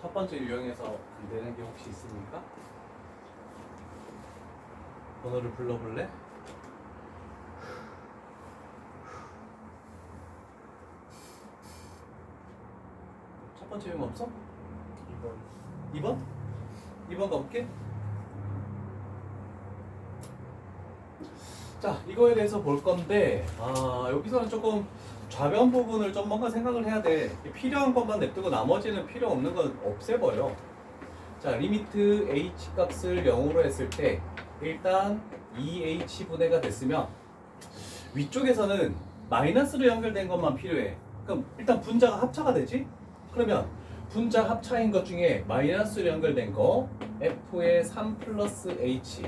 첫 번째 유형에서 안 되는 게 혹시 있습니까? 번호를 불러볼래? 첫 번째 유형 없어? 2번. 2번? 2번 가볼게. 자, 이거에 대해서 볼 건데 여기서는 조금 좌변 부분을 좀 뭔가 생각을 해야 돼. 필요한 것만 냅두고 나머지는 필요 없는 건 없애버려. 자, 리미트 h 값을 0으로 했을 때 일단 2h 분해가 됐으면 위쪽에서는 마이너스로 연결된 것만 필요해. 그럼 일단 분자가 합차가 되지? 그러면 분자 합차인 것 중에 마이너스로 연결된 거 f의 3 플러스 h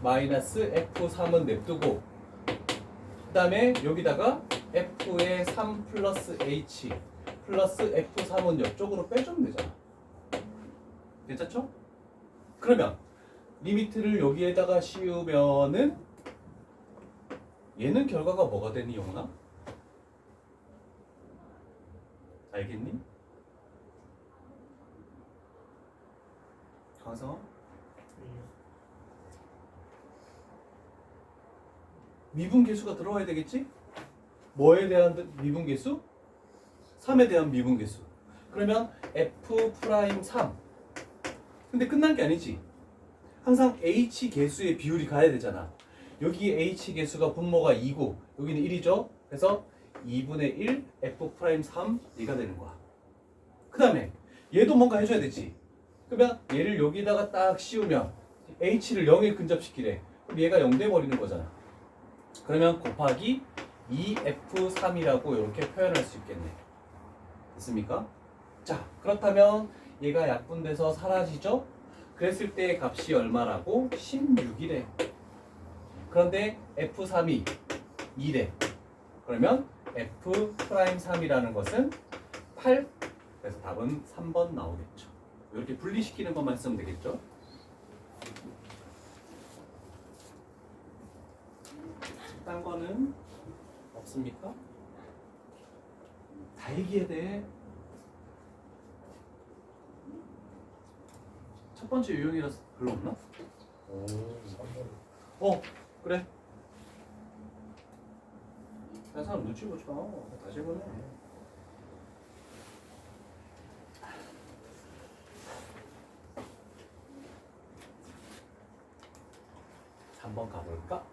마이너스 f3은 냅두고 그 다음에 여기다가 f의 3 플러스 h 플러스 f3은 옆쪽으로 빼주면 되잖아. 괜찮죠? 그러면 리미트를 여기에다가 씌우면은 얘는 결과가 뭐가 되니, 영훈아? 알겠니? 강성아? 미분계수가 들어와야 되겠지? 뭐에 대한 미분계수? 3에 대한 미분계수. 그러면 F'3. 근데 끝난 게 아니지. 항상 H 계수의 비율이 가야 되잖아. 여기 H 계수가 분모가 2고 여기는 1이죠. 그래서 2분의 1 F'3 얘가 되는 거야. 그 다음에 얘도 뭔가 해줘야 되지. 그러면 얘를 여기다가 딱 씌우면 H를 0에 근접시키래. 그럼 얘가 0 돼버리는 거잖아. 그러면 곱하기 2F3이라고 이렇게 표현할 수 있겠네. 됐습니까? 자, 그렇다면 얘가 약분돼서 사라지죠? 그랬을 때 값이 얼마라고? 16이래. 그런데 F3이 2래. 그러면 F'3이라는 것은 8. 그래서 답은 3번 나오겠죠. 이렇게 분리시키는 것만 쓰면 되겠죠? 딴 거는 없습니까? 다얘기에 대해 첫 번째 유형이라서 별로 없나? 오, 3번. 그래. 다른 사람 눈치 보지 마. 다시 해보네. 한번 가볼까?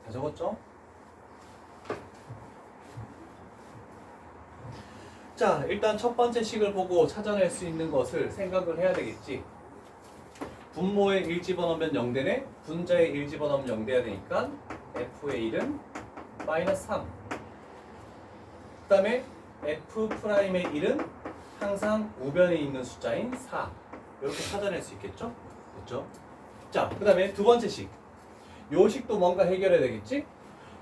다 적었죠? 자, 일단 첫 번째 식을 보고 찾아낼 수 있는 것을 생각을 해야 되겠지. 분모에 1 집어넣으면 0 되네. 분자에 1 집어넣으면 0 돼야 되니까 f의 1은 마이너스 3. 그 다음에 f'의 1은 항상 우변에 있는 숫자인 4. 이렇게 찾아낼 수 있겠죠? 됐죠? 자, 그 다음에 두 번째 식. 요 식도 뭔가 해결해야 되겠지?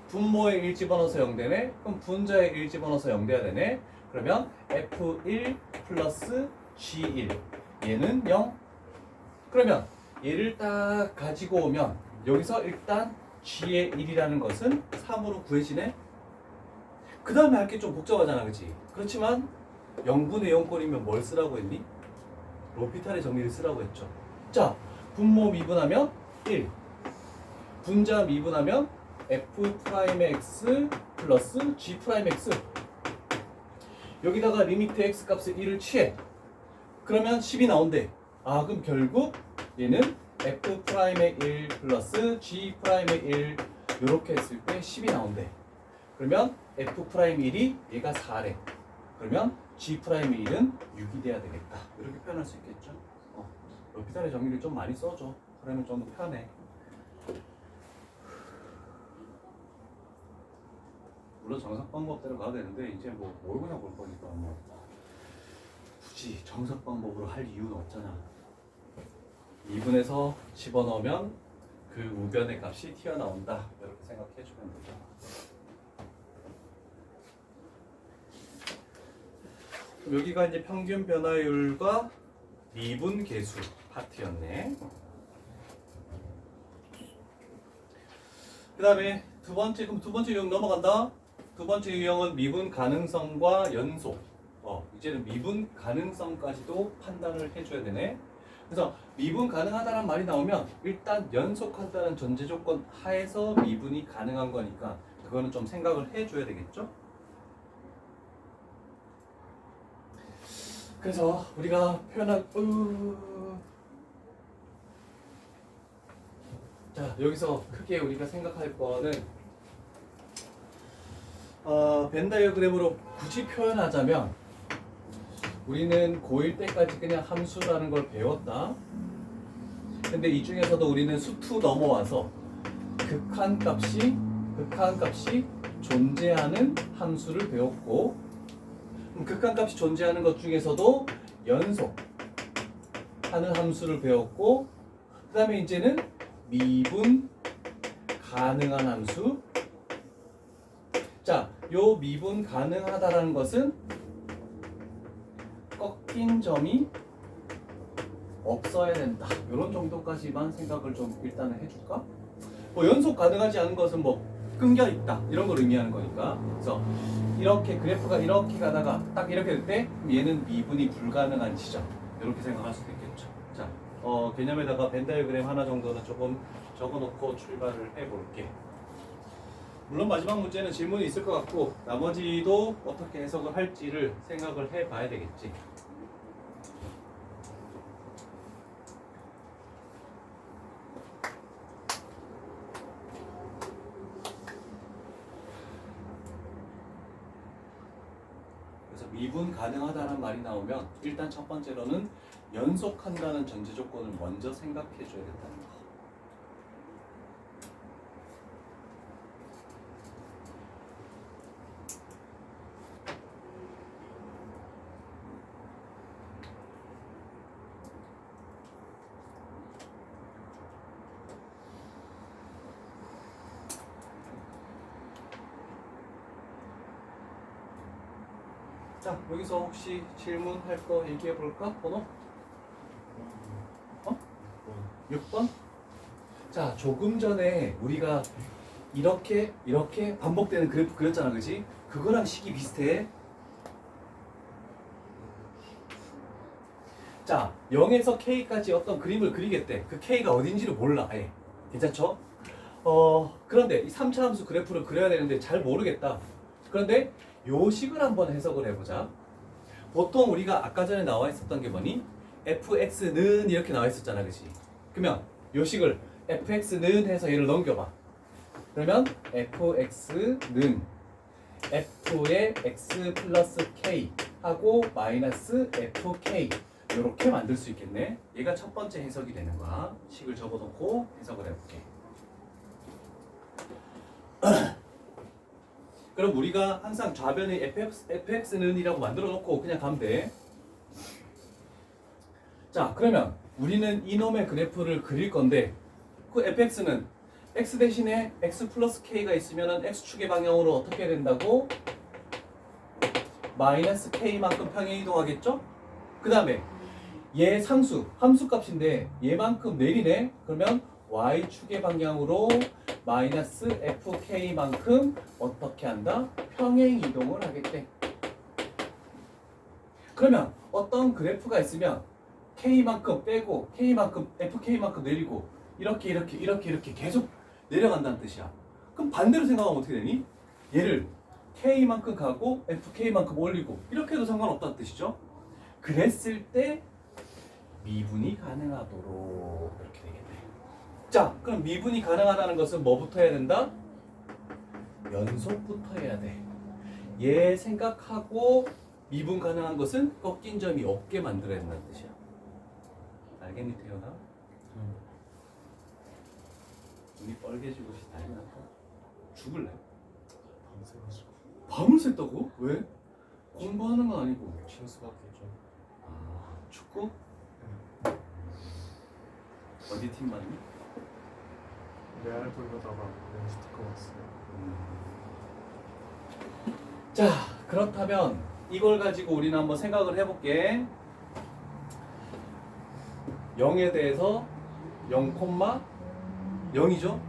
분모에 1 집어넣어서 0 되네. 그럼 분자에 1 집어넣어서 0 돼야 되네. 그러면 f1 플러스 g1 얘는 0. 그러면 얘를 딱 가지고 오면 여기서 일단 g의 1이라는 것은 3으로 구해지네. 그 다음에 할 게 좀 복잡하잖아, 그치? 그렇지만 0분의 0꼴이면 뭘 쓰라고 했니? 로피탈의 정리를 쓰라고 했죠. 자, 분모 미분하면 1, 분자 미분하면 f'의 x 플러스 g'의 x. 여기다가 리미트 x 값을 1을 취해. 그러면 10이 나온대. 그럼 결국 얘는 f'의 1 플러스 g'의 1 이렇게 했을 때 10이 나온대. 그러면 f'1이 얘가 4래. 그러면 g'의 1은 6이 돼야 되겠다. 이렇게 표현할 수 있겠죠. 로피탈의 정리를 좀 많이 써줘. 그러면 좀 더 편해. 물론 정석 방법대로 가도 되는데 이제 뭘 그냥 볼 거니까 굳이 정석 방법으로 할 이유는 없잖아. 2분에서 집어넣으면 그 우변의 값이 튀어나온다. 이렇게 생각해 주면 되죠. 그럼 여기가 이제 평균 변화율과 미분 계수 파트였네. 그 다음에 두 번째 유형 넘어간다. 두 번째 유형은 미분 가능성과 연속 이제는 미분 가능성까지도 판단을 해줘야 되네. 그래서 미분 가능하다는 말이 나오면 일단 연속한다는 전제 조건 하에서 미분이 가능한 거니까 그거는 좀 생각을 해줘야 되겠죠. 그래서 우리가 표현한 자, 여기서 크게 우리가 생각할 거는 벤 다이어그램으로 굳이 표현하자면 우리는 고1 때까지 그냥 함수라는 걸 배웠다. 근데 이 중에서도 우리는 수투 넘어와서 극한값이 존재하는 함수를 배웠고, 극한값이 존재하는 것 중에서도 연속하는 함수를 배웠고, 그 다음에 이제는 미분 가능한 함수. 자, 요 미분 가능하다라는 것은 꺾인 점이 없어야 된다. 이런 정도까지만 생각을 좀 일단은 해줄까? 뭐 연속 가능하지 않은 것은 뭐 끊겨 있다 이런 걸 의미하는 거니까. 그래서 이렇게 그래프가 이렇게 가다가 딱 이렇게 될 때 얘는 미분이 불가능한 지점, 이렇게 생각할 수도 있겠죠. 자, 개념에다가 벤 다이어그램 하나 정도는 조금 적어놓고 출발을 해볼게. 물론 마지막 문제는 질문이 있을 것 같고 나머지도 어떻게 해석을 할지를 생각을 해봐야 되겠지. 그래서 미분 가능하다는 말이 나오면 일단 첫 번째로는 연속한다는 전제 조건을 먼저 생각해 줘야 된다는 거. 자, 여기서 혹시 질문할 거 얘기해 볼까? 번호? 6번? 자, 조금 전에 우리가 이렇게 반복되는 그래프 그렸잖아, 그지? 그거랑 식이 비슷해. 자, 0에서 K까지 어떤 그림을 그리겠대. 그 K가 어딘지를 몰라. 아예. 괜찮죠? 그런데 이 3차 함수 그래프를 그려야 되는데 잘 모르겠다. 그런데 요 식을 한번 해석을 해보자. 보통 우리가 아까 전에 나와 있었던 게 뭐니? fx는 이렇게 나와 있었잖아, 그치? 그러면 요 식을 fx는 해서 얘를 넘겨봐. 그러면 fx는 f의 x 플러스 k 하고 마이너스 fk 이렇게 만들 수 있겠네. 얘가 첫 번째 해석이 되는 거야. 식을 적어놓고 해석을 해볼게. 그럼 우리가 항상 좌변의 fx는 이라고 만들어 놓고 그냥 가면 돼. 자, 그러면 우리는 이놈의 그래프를 그릴 건데 그 fx는 x 대신에 x 플러스 k가 있으면 x축의 방향으로 어떻게 된다고? 마이너스 k만큼 평행 이동하겠죠? 그 다음에 얘 상수, 함수값인데 얘만큼 내리네? 그러면 y축의 방향으로 마이너스 fk만큼 어떻게 한다? 평행 이동을 하겠대. 그러면 어떤 그래프가 있으면 k만큼 빼고 k만큼 fk만큼 내리고 이렇게 계속 내려간다는 뜻이야. 그럼 반대로 생각하면 어떻게 되니? 얘를 k만큼 가고 fk만큼 올리고 이렇게 해도 상관없다는 뜻이죠. 그랬을 때 미분이 가능하도록 이렇게 되겠네. 자, 그럼 미분이 가능하다는 것은 뭐부터 해야 된다? 연속부터 해야 돼. 얘 생각하고 미분 가능한 것은 꺾인 점이 없게 만들어야 된다는 뜻이야. 알겠니, 태연아? 눈이 빨개지고 난리 났다. 죽을래? 밤새가지고 밤을 샜다고? 왜? 공부하는 건 아니고. 칠 수밖에 좀. 아, 축구? 어디 팀 맞니? 레알 보려다가 그냥 스티커 왔어요. 자, 그렇다면 이걸 가지고 우리는 한번 생각을 해볼게. 0에 대해서 0,0이죠?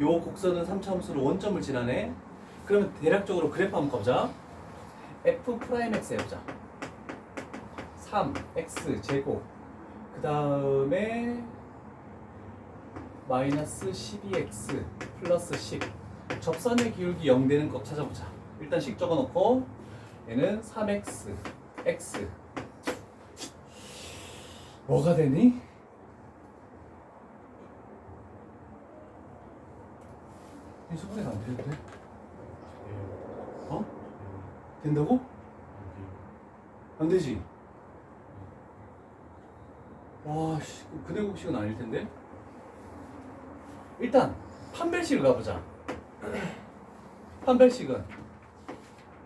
요 곡선은 3차 함수로 원점을 지나네. 그러면 대략적으로 그래프 한번 보자. f 프라임 x 해보자. 3x 제곱 그 다음에 마이너스 12x 플러스 10 접선의 기울기 0 되는 것 찾아보자. 일단 식 적어놓고 얘는 3x x 뭐가 되니? 이 수분해가 안 되는데? 어? 된다고? 안 되지? 와, 씨, 근해공식은 아닐 텐데? 일단 판별식을 가보자. 판별식은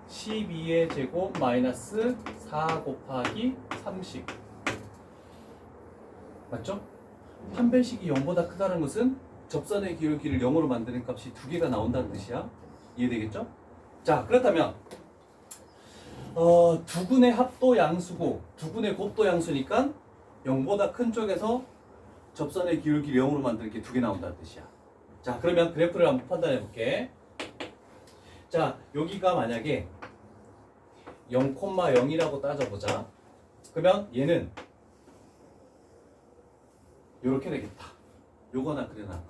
12의 제곱 마이너스 4 곱하기 30 맞죠? 판별식이 0보다 크다는 것은 접선의 기울기를 0으로 만드는 값이 두 개가 나온다는 뜻이야. 이해되겠죠? 자, 그렇다면 두근의 합도 양수고 두근의 곱도 양수니까 0보다 큰 쪽에서 접선의 기울기를 0으로 만드는 게 두 개 나온다는 뜻이야. 자, 그러면 그래프를 한번 판단해 볼게. 자, 여기가 만약에 0,0이라고 따져보자. 그러면 얘는 요렇게 되겠다. 요거나 그래나.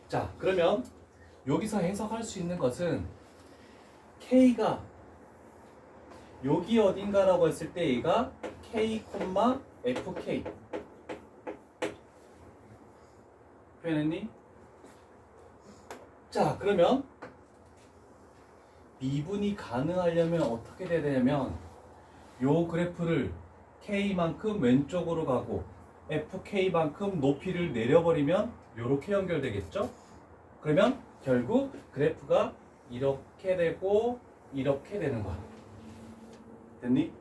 자, 그러면 여기서 해석할 수 있는 것은 K가 여기 어딘가라고 했을 때 얘가 K, FK 표현했니? 자, 그러면 미분이 가능하려면 어떻게 돼야 되냐면 요 그래프를 K만큼 왼쪽으로 가고 FK만큼 높이를 내려버리면 요렇게 연결되겠죠? 그러면 결국 그래프가 이렇게 되고 이렇게 되는 거야. 됐니?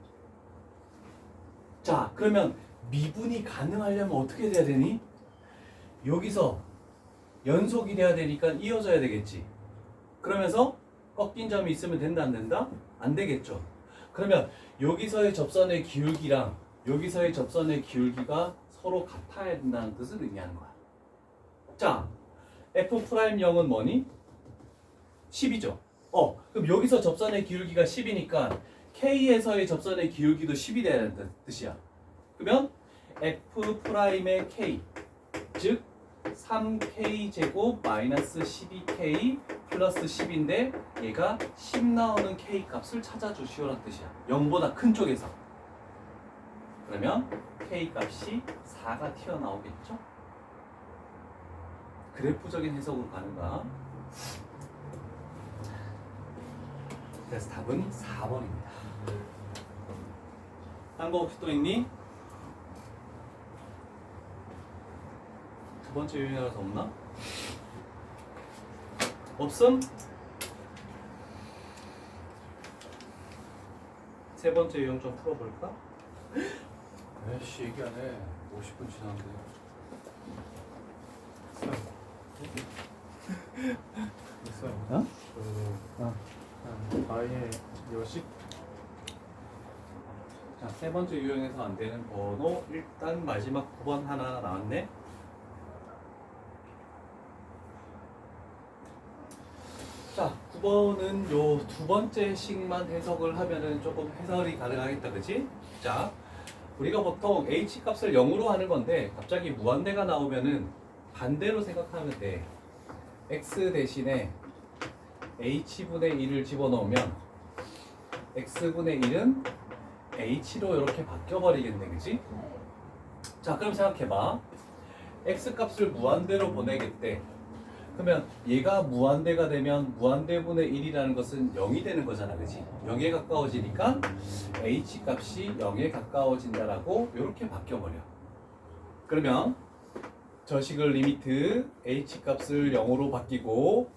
자, 그러면 미분이 가능하려면 어떻게 돼야 되니? 여기서 연속이 돼야 되니까 이어져야 되겠지. 그러면서 꺾인 점이 있으면 된다, 안 된다? 안 되겠죠. 그러면 여기서의 접선의 기울기랑 여기서의 접선의 기울기가 서로 같아야 된다는 뜻을 의미하는 거야. 자, F'0은 뭐니? 10이죠. 그럼 여기서 접선의 기울기가 10이니까 K에서의 접선의 기울기도 10이 돼야 된다는 뜻이야. 그러면 F'의 K, 즉 3K 제곱 마이너스 12K 플러스 10인데 얘가 10 나오는 K 값을 찾아주시오라는 뜻이야. 0보다 큰 쪽에서. 그러면 K 값이 4가 튀어나오겠죠? 그래프적인 해석으로 가는 거야. 그래서 답은 4번입니다. 딴 거 혹시 또 있니? 두 번째 유형이라서 없나? 없음? 세 번째 유형 좀 풀어볼까? 에이씨 얘기 안 해. 50분 지났는데. 있어요. 어? 그리고 아예 요식 자, 세 번째 유형에서 안 되는 번호 일단 마지막 9번 하나 나왔네. 자, 9번은 요 두 번째 식만 해석을 하면은 조금 해설이 가능하겠다, 그치? 자, 우리가 보통 h 값을 0으로 하는 건데 갑자기 무한대가 나오면은 반대로 생각하면 돼. x 대신에 h분의 1을 집어넣으면 x분의 1은 h로 이렇게 바뀌어버리겠네, 그치? 자, 그럼 생각해봐. x 값을 무한대로 보내겠대. 그러면 얘가 무한대가 되면 무한대분의 1이라는 것은 0이 되는 거잖아, 그치? 0에 가까워지니까 h 값이 0에 가까워진다라고 이렇게 바뀌어버려. 그러면 저 식을 리미트 h 값을 0으로 바뀌고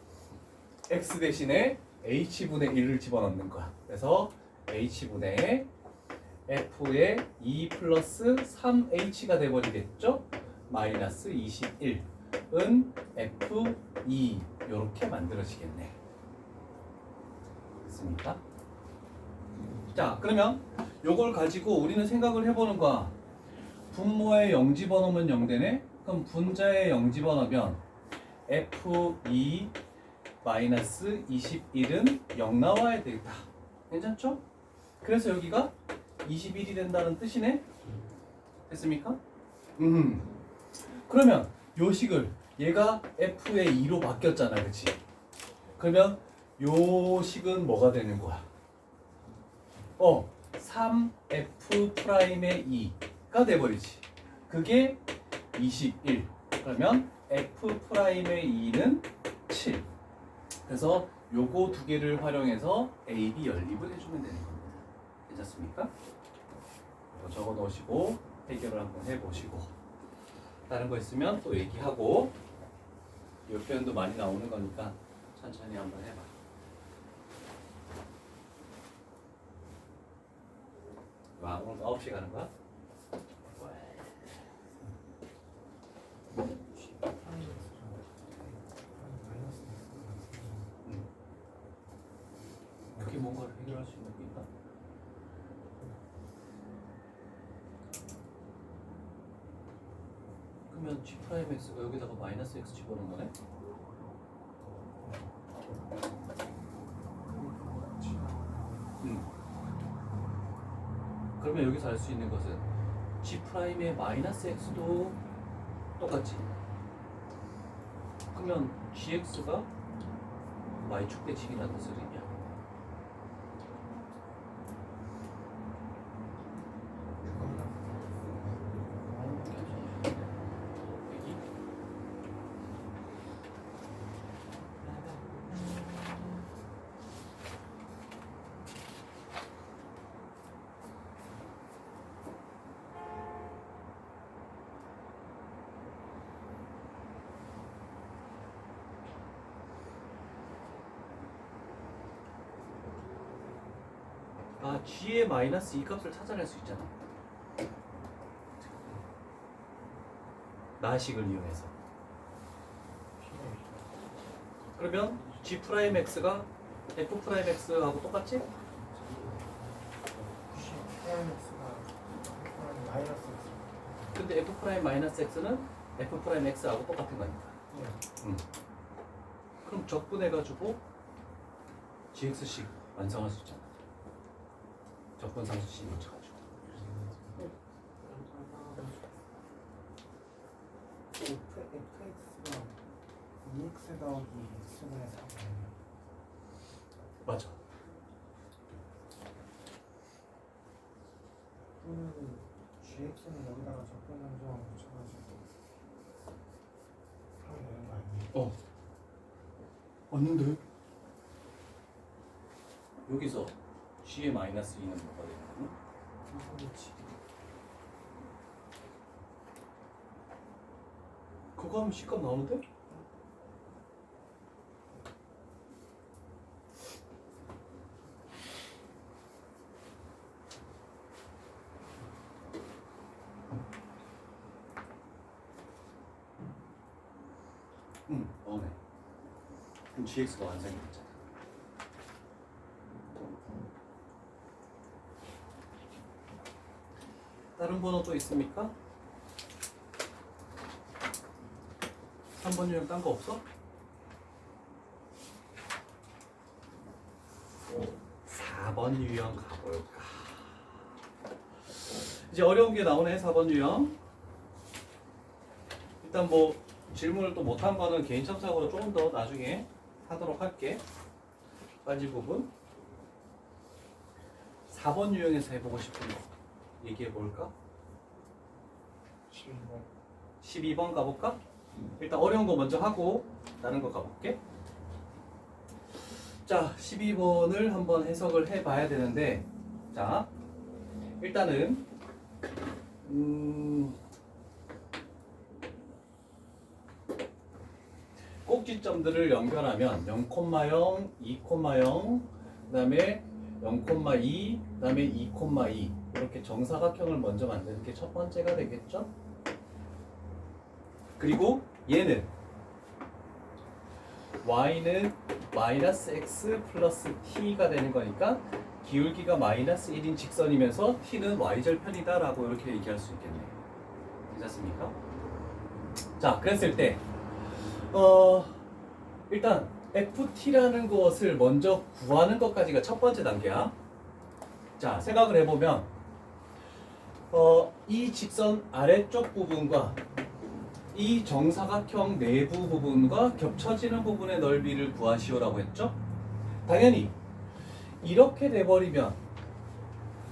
x 대신에 h분의 1을 집어넣는 거야. 그래서 h분의 f의 2 플러스 3h가 돼버리겠죠? 마이너스 21은 f2 이렇게 만들어지겠네. 됐습니까? 자, 그러면 요걸 가지고 우리는 생각을 해보는 거야. 분모의 0 집어넣으면 0 되네? 그럼 분자의 0 집어넣으면 F2 마이너스 21은 0 나와야 되겠다. 괜찮죠? 그래서 여기가 21이 된다는 뜻이네? 됐습니까? 그러면 요 식을 얘가 F의 2로 바뀌었잖아, 그치? 그러면 요 식은 뭐가 되는 거야? 3F 프라임의 2가 돼버리지. 그게 21. 그러면 F 프라임의 2는 7. 그래서 요거 두 개를 활용해서 A, B 연립을 해주면 되는 겁니다. 괜찮습니까? 이거 적어 놓으시고 해결을 한번 해보시고 다른 거 있으면 또 얘기하고 이 표현도 많이 나오는 거니까 천천히 한번 해봐. 와, 오늘 9시 가는 거야? 그게 뭔가를 해결할 수 있는 게 있나? 그러면 G 프라임 X가 여기다가 마이너스 X 집어넣은 거네? 그러면 여기서 알 수 있는 것은 G 프라임의 마이너스 X도 똑같지. 그러면 GX가 Y축 대칭이라는 뜻을 의미야. G의 마이너스 2 값을 찾아낼 수 있잖아. 나식을 이용해서. 그러면 G 프라임 X가 F 프라임 X하고 똑같지? 근데 F 프라임 마이너스 X는 F 프라임 X하고 똑같은 거니까. 그럼 적분해가지고 GX식 완성할 수 있잖아. 적분 상수식 붙여가지고. fx가 2x 더하기 x분의 4분의 맞아. 또는 gx는 여기다가 적분 함수만 붙여가지고 하면 되는 거 아니에요? 맞는데? 여기서 G의 마이너스 2는 뭐가 되는 거니? 그거 하면 C값 나오는데? 나오네. 그럼 GX가 완성이 됐잖아. 다른 번호 또 있습니까? 3번 유형 딴 거 없어? 4번 유형 가볼까? 이제 어려운 게 나오네. 4번 유형. 일단 뭐 질문을 또 못한 거는 개인 첨삭으로 조금 더 나중에 하도록 할게. 빠질 부분. 4번 유형에서 해보고 싶은 거 얘기해 볼까? 12번 가볼까? 일단 어려운 거 먼저 하고 다른 거 가볼게. 자, 12번을 한번 해석을 해봐야 되는데, 자, 일단은 꼭지점들을 연결하면 0,0, 2,0, 그다음에 0,2, 그다음에 2,2 이렇게 정사각형을 먼저 만드는 게 첫 번째가 되겠죠? 그리고 얘는 y는 마이너스 x 플러스 t가 되는 거니까 기울기가 마이너스 1인 직선이면서 t는 y절편이다 라고 이렇게 얘기할 수 있겠네요. 괜찮습니까? 자, 그랬을 때 일단 ft라는 것을 먼저 구하는 것까지가 첫 번째 단계야. 자, 생각을 해보면 이 직선 아래쪽 부분과 이 정사각형 내부 부분과 겹쳐지는 부분의 넓이를 구하시오라고 했죠? 당연히 이렇게 돼버리면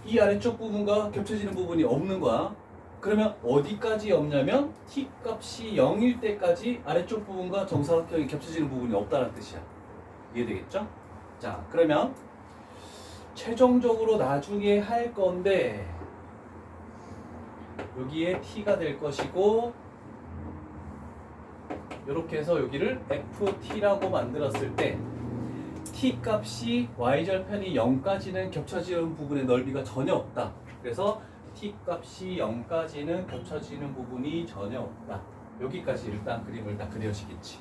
이 아래쪽 부분과 겹쳐지는 부분이 없는 거야. 그러면 어디까지 없냐면 t 값이 0일 때까지 아래쪽 부분과 정사각형이 겹쳐지는 부분이 없다는 뜻이야. 이해되겠죠? 자, 그러면 최종적으로 나중에 할 건데 여기에 t가 될 것이고 이렇게 해서 여기를 ft라고 만들었을 때 t 값이 y절편이 0까지는 겹쳐지는 부분의 넓이가 전혀 없다. 그래서 t 값이 0까지는 겹쳐지는 부분이 전혀 없다. 여기까지 일단 그림을 다 그려지겠지.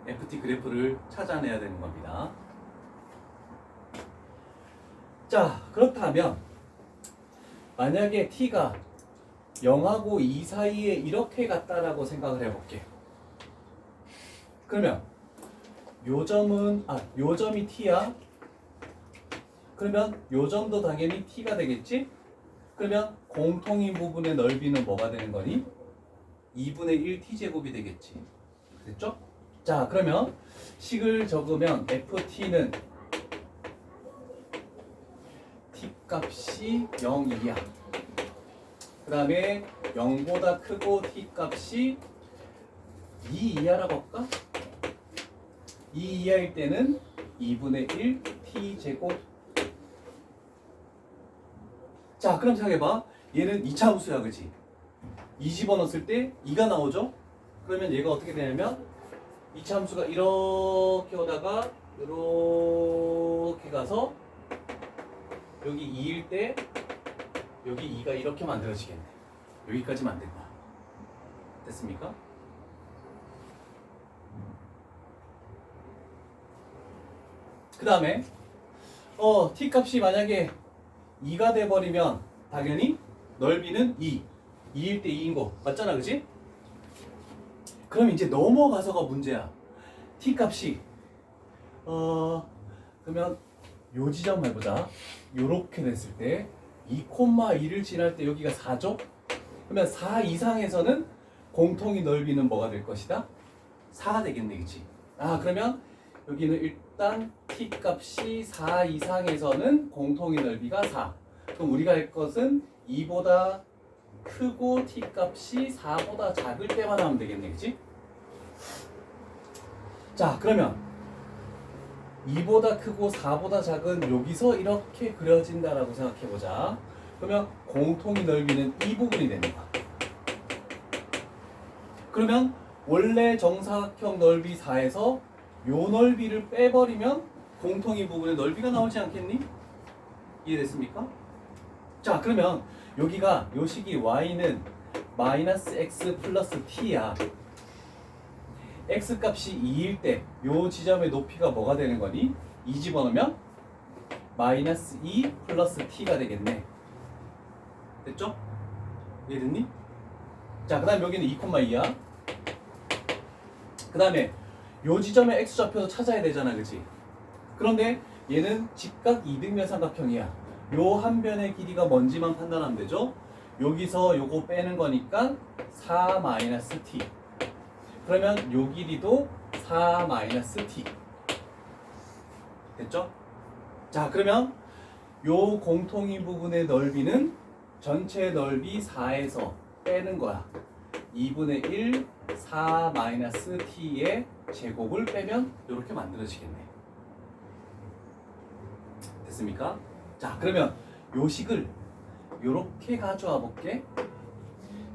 ft 그래프를 찾아내야 되는 겁니다. 자, 그렇다면 만약에 t가 0하고 2 사이에 이렇게 갔다라고 생각을 해볼게. 그러면 요 점이 t야. 그러면 요 점도 당연히 t가 되겠지? 그러면 공통인 부분의 넓이는 뭐가 되는 거니? 2분의 1 t제곱이 되겠지. 됐죠? 자, 그러면 식을 적으면 ft는 t 값이 0이야. 그 다음에 0보다 크고 t 값이 2 이하라고 할까? 2 이하일 때는 2분의 1 t제곱. 자, 그럼 생각해봐. 얘는 2차 함수야, 그지? 2 집어넣었을 때 2가 나오죠? 그러면 얘가 어떻게 되냐면 2차 함수가 이렇게 오다가 이렇게 가서 여기 2일 때 여기 2가 이렇게 만들어지겠네. 여기까지 만든 거야. 됐습니까? 그 다음에 t 값이 만약에 2가 돼버리면 당연히 넓이는 2일 때 2인 거 맞잖아, 그지? 그럼 이제 넘어가서가 문제야. t 값이 그러면 요 지점 해보자. 요렇게 됐을 때 2,2를 지날 때 여기가 4죠? 그러면 4 이상에서는 공통의 넓이는 뭐가 될 것이다? 4가 되겠네, 그치? 그러면 여기는 일단 t 값이 4 이상에서는 공통의 넓이가 4. 그럼 우리가 할 것은 2보다 크고 t 값이 4보다 작을 때만 하면 되겠네, 그치? 자, 그러면 2보다 크고 4보다 작은 여기서 이렇게 그려진다라고 생각해보자. 그러면 공통의 넓이는 이 부분이 되는 거야. 그러면 원래 정사각형 넓이 4에서 요 넓이를 빼버리면 공통의 부분의 넓이가 나오지 않겠니? 이해됐습니까? 자, 그러면 여기가 요 식이 y는 마이너스 x 플러스 t야. x 값이 2일 때 요 지점의 높이가 뭐가 되는 거니? 2 집어넣으면 마이너스 2 플러스 t가 되겠네. 됐죠? 이해됐니? 자, 그 다음에 여기는 2,2야. 그 다음에 요 지점의 x좌표도 찾아야 되잖아, 그치? 그런데 얘는 직각 이등변 삼각형이야. 요 한 변의 길이가 뭔지만 판단하면 되죠? 여기서 요거 빼는 거니까 4 마이너스 t. 그러면 요 길이도 4 마이너스 t. 됐죠? 자, 그러면 요 공통인 부분의 넓이는 전체 넓이 4에서 빼는 거야. 2분의 1 4 마이너스 t의 제곱을 빼면 이렇게 만들어지겠네. 됐습니까? 자, 그러면 요 식을 이렇게 가져와 볼게.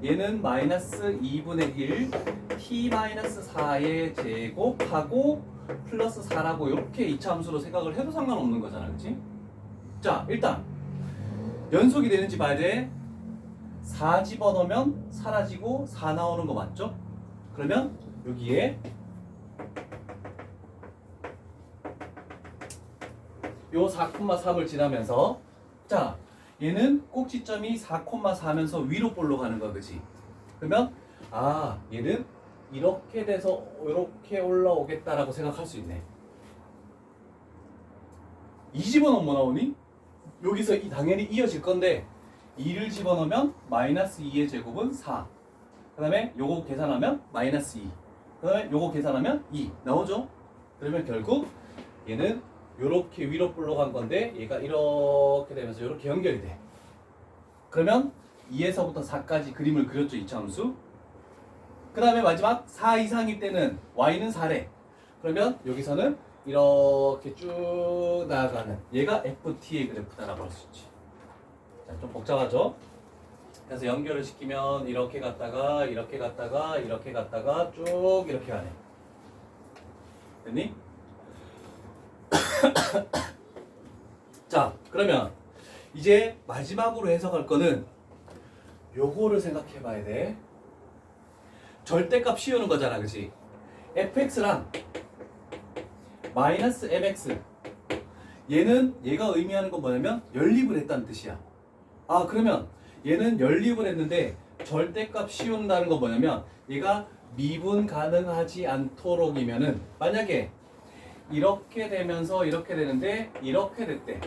얘는 마이너스 2분의 1 t 마이너스 4의 제곱하고 플러스 4라고 이렇게 이차함수로 생각을 해도 상관없는 거잖아, 그치? 자, 일단 연속이 되는지 봐야 돼. 4 집어넣으면 사라지고 4 나오는 거 맞죠? 그러면 여기에 요 4,3을 지나면서 자 얘는 꼭지점이 4,4면서 위로 볼로 가는 거야, 그치? 그러면 아 얘는 이렇게 돼서 이렇게 올라오겠다라고 생각할 수 있네. 이 집어넣으면 뭐 나오니? 여기서 당연히 이어질 건데 2를 집어넣으면 마이너스 2의 제곱은 4. 그 다음에 요거 계산하면 마이너스 2. 그 다음에 요거 계산하면 2 나오죠? 그러면 결국 얘는 요렇게 위로 불러간 건데 얘가 이렇게 되면서 요렇게 연결이 돼. 그러면 2에서부터 4까지 그림을 그렸죠, 이차함수. 그 다음에 마지막 4 이상일 때는 y는 4래. 그러면 여기서는 이렇게 쭉 나아가는 얘가 ft의 그래프다라고 할 수 있지. 자, 좀 복잡하죠? 그래서 연결을 시키면 이렇게 갔다가 이렇게 갔다가 이렇게 갔다가 쭉 이렇게 가네. 됐니? 자, 그러면 이제 마지막으로 해석할 거는 요거를 생각해 봐야 돼. 절대값 씌우는 거잖아, 그치? fx랑 마이너스 mx 얘가 의미하는 건 뭐냐면 연립을 했다는 뜻이야. 아, 그러면 얘는 연립을 했는데 절대값 씌운다는 건 뭐냐면 얘가 미분 가능하지 않도록이면은 만약에 이렇게 되면서 이렇게 되는데 이렇게 됐대.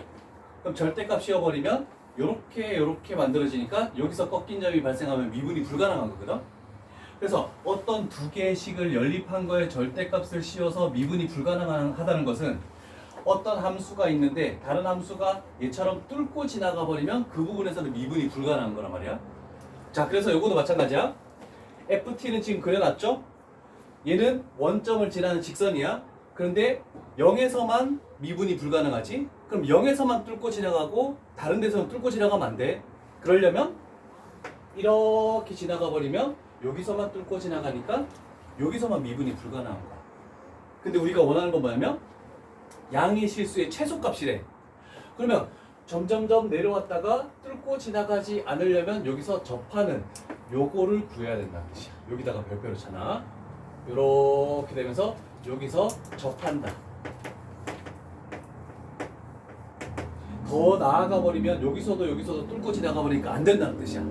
그럼 절대값 씌워버리면 요렇게 만들어지니까 여기서 꺾인 점이 발생하면 미분이 불가능한 거거든. 그래서 어떤 두 개의 식을 연립한 거에 절대값을 씌워서 미분이 불가능하다는 것은 어떤 함수가 있는데 다른 함수가 얘처럼 뚫고 지나가 버리면 그 부분에서는 미분이 불가능한 거란 말이야. 자, 그래서 요거도 마찬가지야. ft는 지금 그려놨죠? 얘는 원점을 지나는 직선이야. 그런데 0에서만 미분이 불가능하지? 그럼 0에서만 뚫고 지나가고 다른 데서는 뚫고 지나가면 안 돼. 그러려면 이렇게 지나가 버리면 여기서만 뚫고 지나가니까 여기서만 미분이 불가능한 거야. 근데 우리가 원하는 건 뭐냐면 양의 실수의 최소값이래. 그러면 점점점 내려왔다가 뚫고 지나가지 않으려면 여기서 접하는 요거를 구해야 된다는 뜻이야. 여기다가 별표를 쳐놔. 요렇게 되면서 여기서 접한다. 더 나아가 버리면 여기서도 뚫고 지나가 버리니까 안 된다는 뜻이야.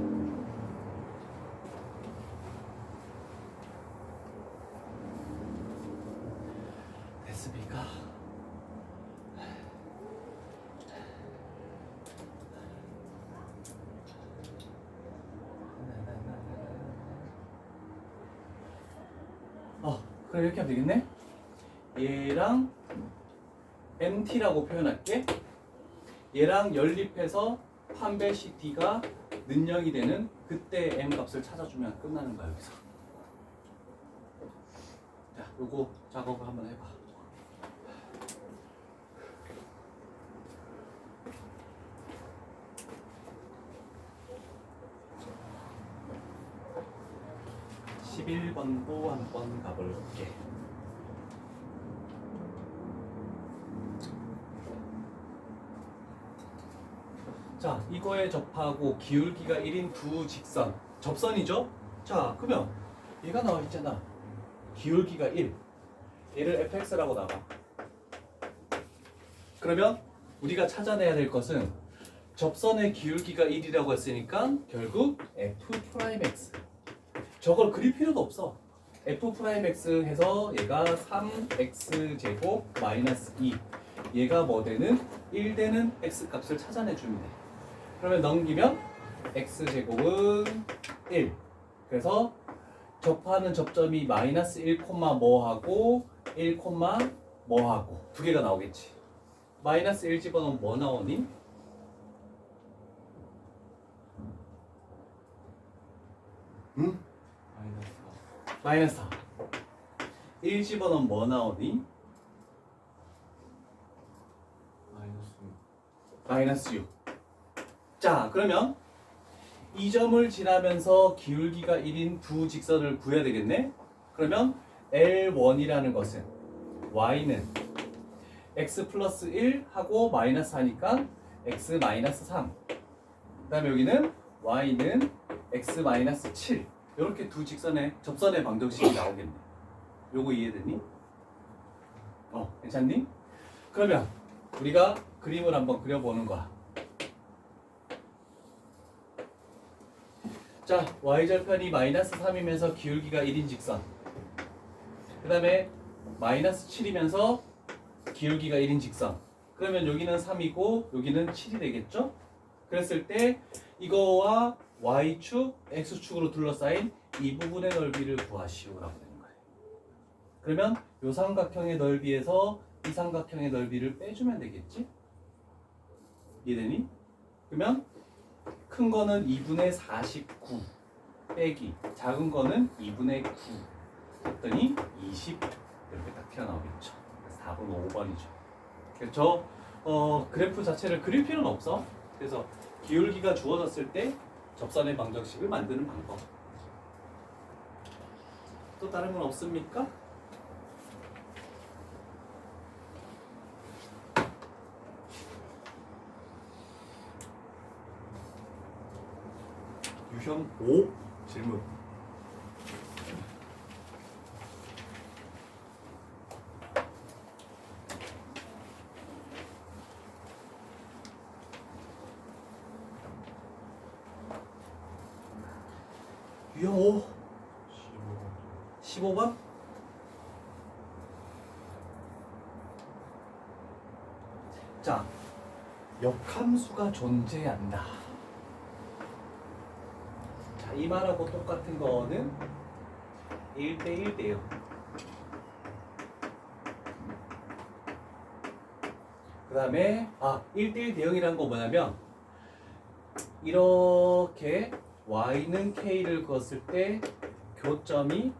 됐습니까? 그럼 이렇게 하면 되겠네? 얘랑 MT라고 표현할게. 얘랑 연립해서 판별식 D가 능력이 되는 그때 M 값을 찾아주면 끝나는 거야, 여기서. 자, 요거 작업을 한번 해봐. (11번도) 한번 가볼게. 자, 이거에 접하고 기울기가 1인 두 직선 접선이죠? 자, 그러면 얘가 나와 있잖아. 기울기가 1. 얘를 fx라고 나와. 그러면 우리가 찾아내야 될 것은 접선의 기울기가 1이라고 했으니까 결국 f'x. 저걸 그릴 필요도 없어. f'x 해서 얘가 3x 제곱 마이너스 2. 얘가 뭐 되는? 1 되는 x 값을 찾아내주면 돼. 그러면 넘기면 x 제곱은 1. 그래서 접하는 접점이 마이너스 1, 뭐하고 1, 뭐하고 두 개가 나오겠지. 마이너스 1 집어넣으면 뭐 나오니? 응? 마이너스 4. 1 집어넣으면 뭐 나오니? 마이너스 6. 자, 그러면 이 점을 지나면서 기울기가 1인 두 직선을 구해야 되겠네? 그러면 L1이라는 것은 y는 x 플러스 1 하고 마이너스 하니까 x 마이너스 3. 그 다음에 여기는 y는 x 마이너스 7. 이렇게 두 직선의 접선의 방정식이 나오겠네. 요거 이해되니? 괜찮니? 그러면 우리가 그림을 한번 그려보는 거야. 자, y절편이 마이너스 3이면서 기울기가 1인 직선. 그 다음에 마이너스 7이면서 기울기가 1인 직선. 그러면 여기는 3이고 여기는 7이 되겠죠? 그랬을 때 이거와 y축, x축으로 둘러싸인 이 부분의 넓이를 구하시오라고 되는 거예요. 그러면 이 삼각형의 넓이에서 이 삼각형의 넓이를 빼주면 되겠지? 이해되니? 그러면 큰 거는 2분의 49 빼기 작은 거는 2분의 9 했더니 20 이렇게 딱 튀어나오겠죠. 그래서 답은 5번이죠. 그래서 그래프 자체를 그릴 필요는 없어. 그래서 기울기가 주어졌을 때 접선의 방정식을 만드는 방법. 또 다른 건 없습니까? 유형 5 질문. 유형 5 15번. 자, 역함수가 존재한다. 자, 이 말하고 똑같은 거는 1대1 돼요. 그 다음에 1대1 대응이라는 거 뭐냐면 이렇게 y는 k를 그었을 때 교점이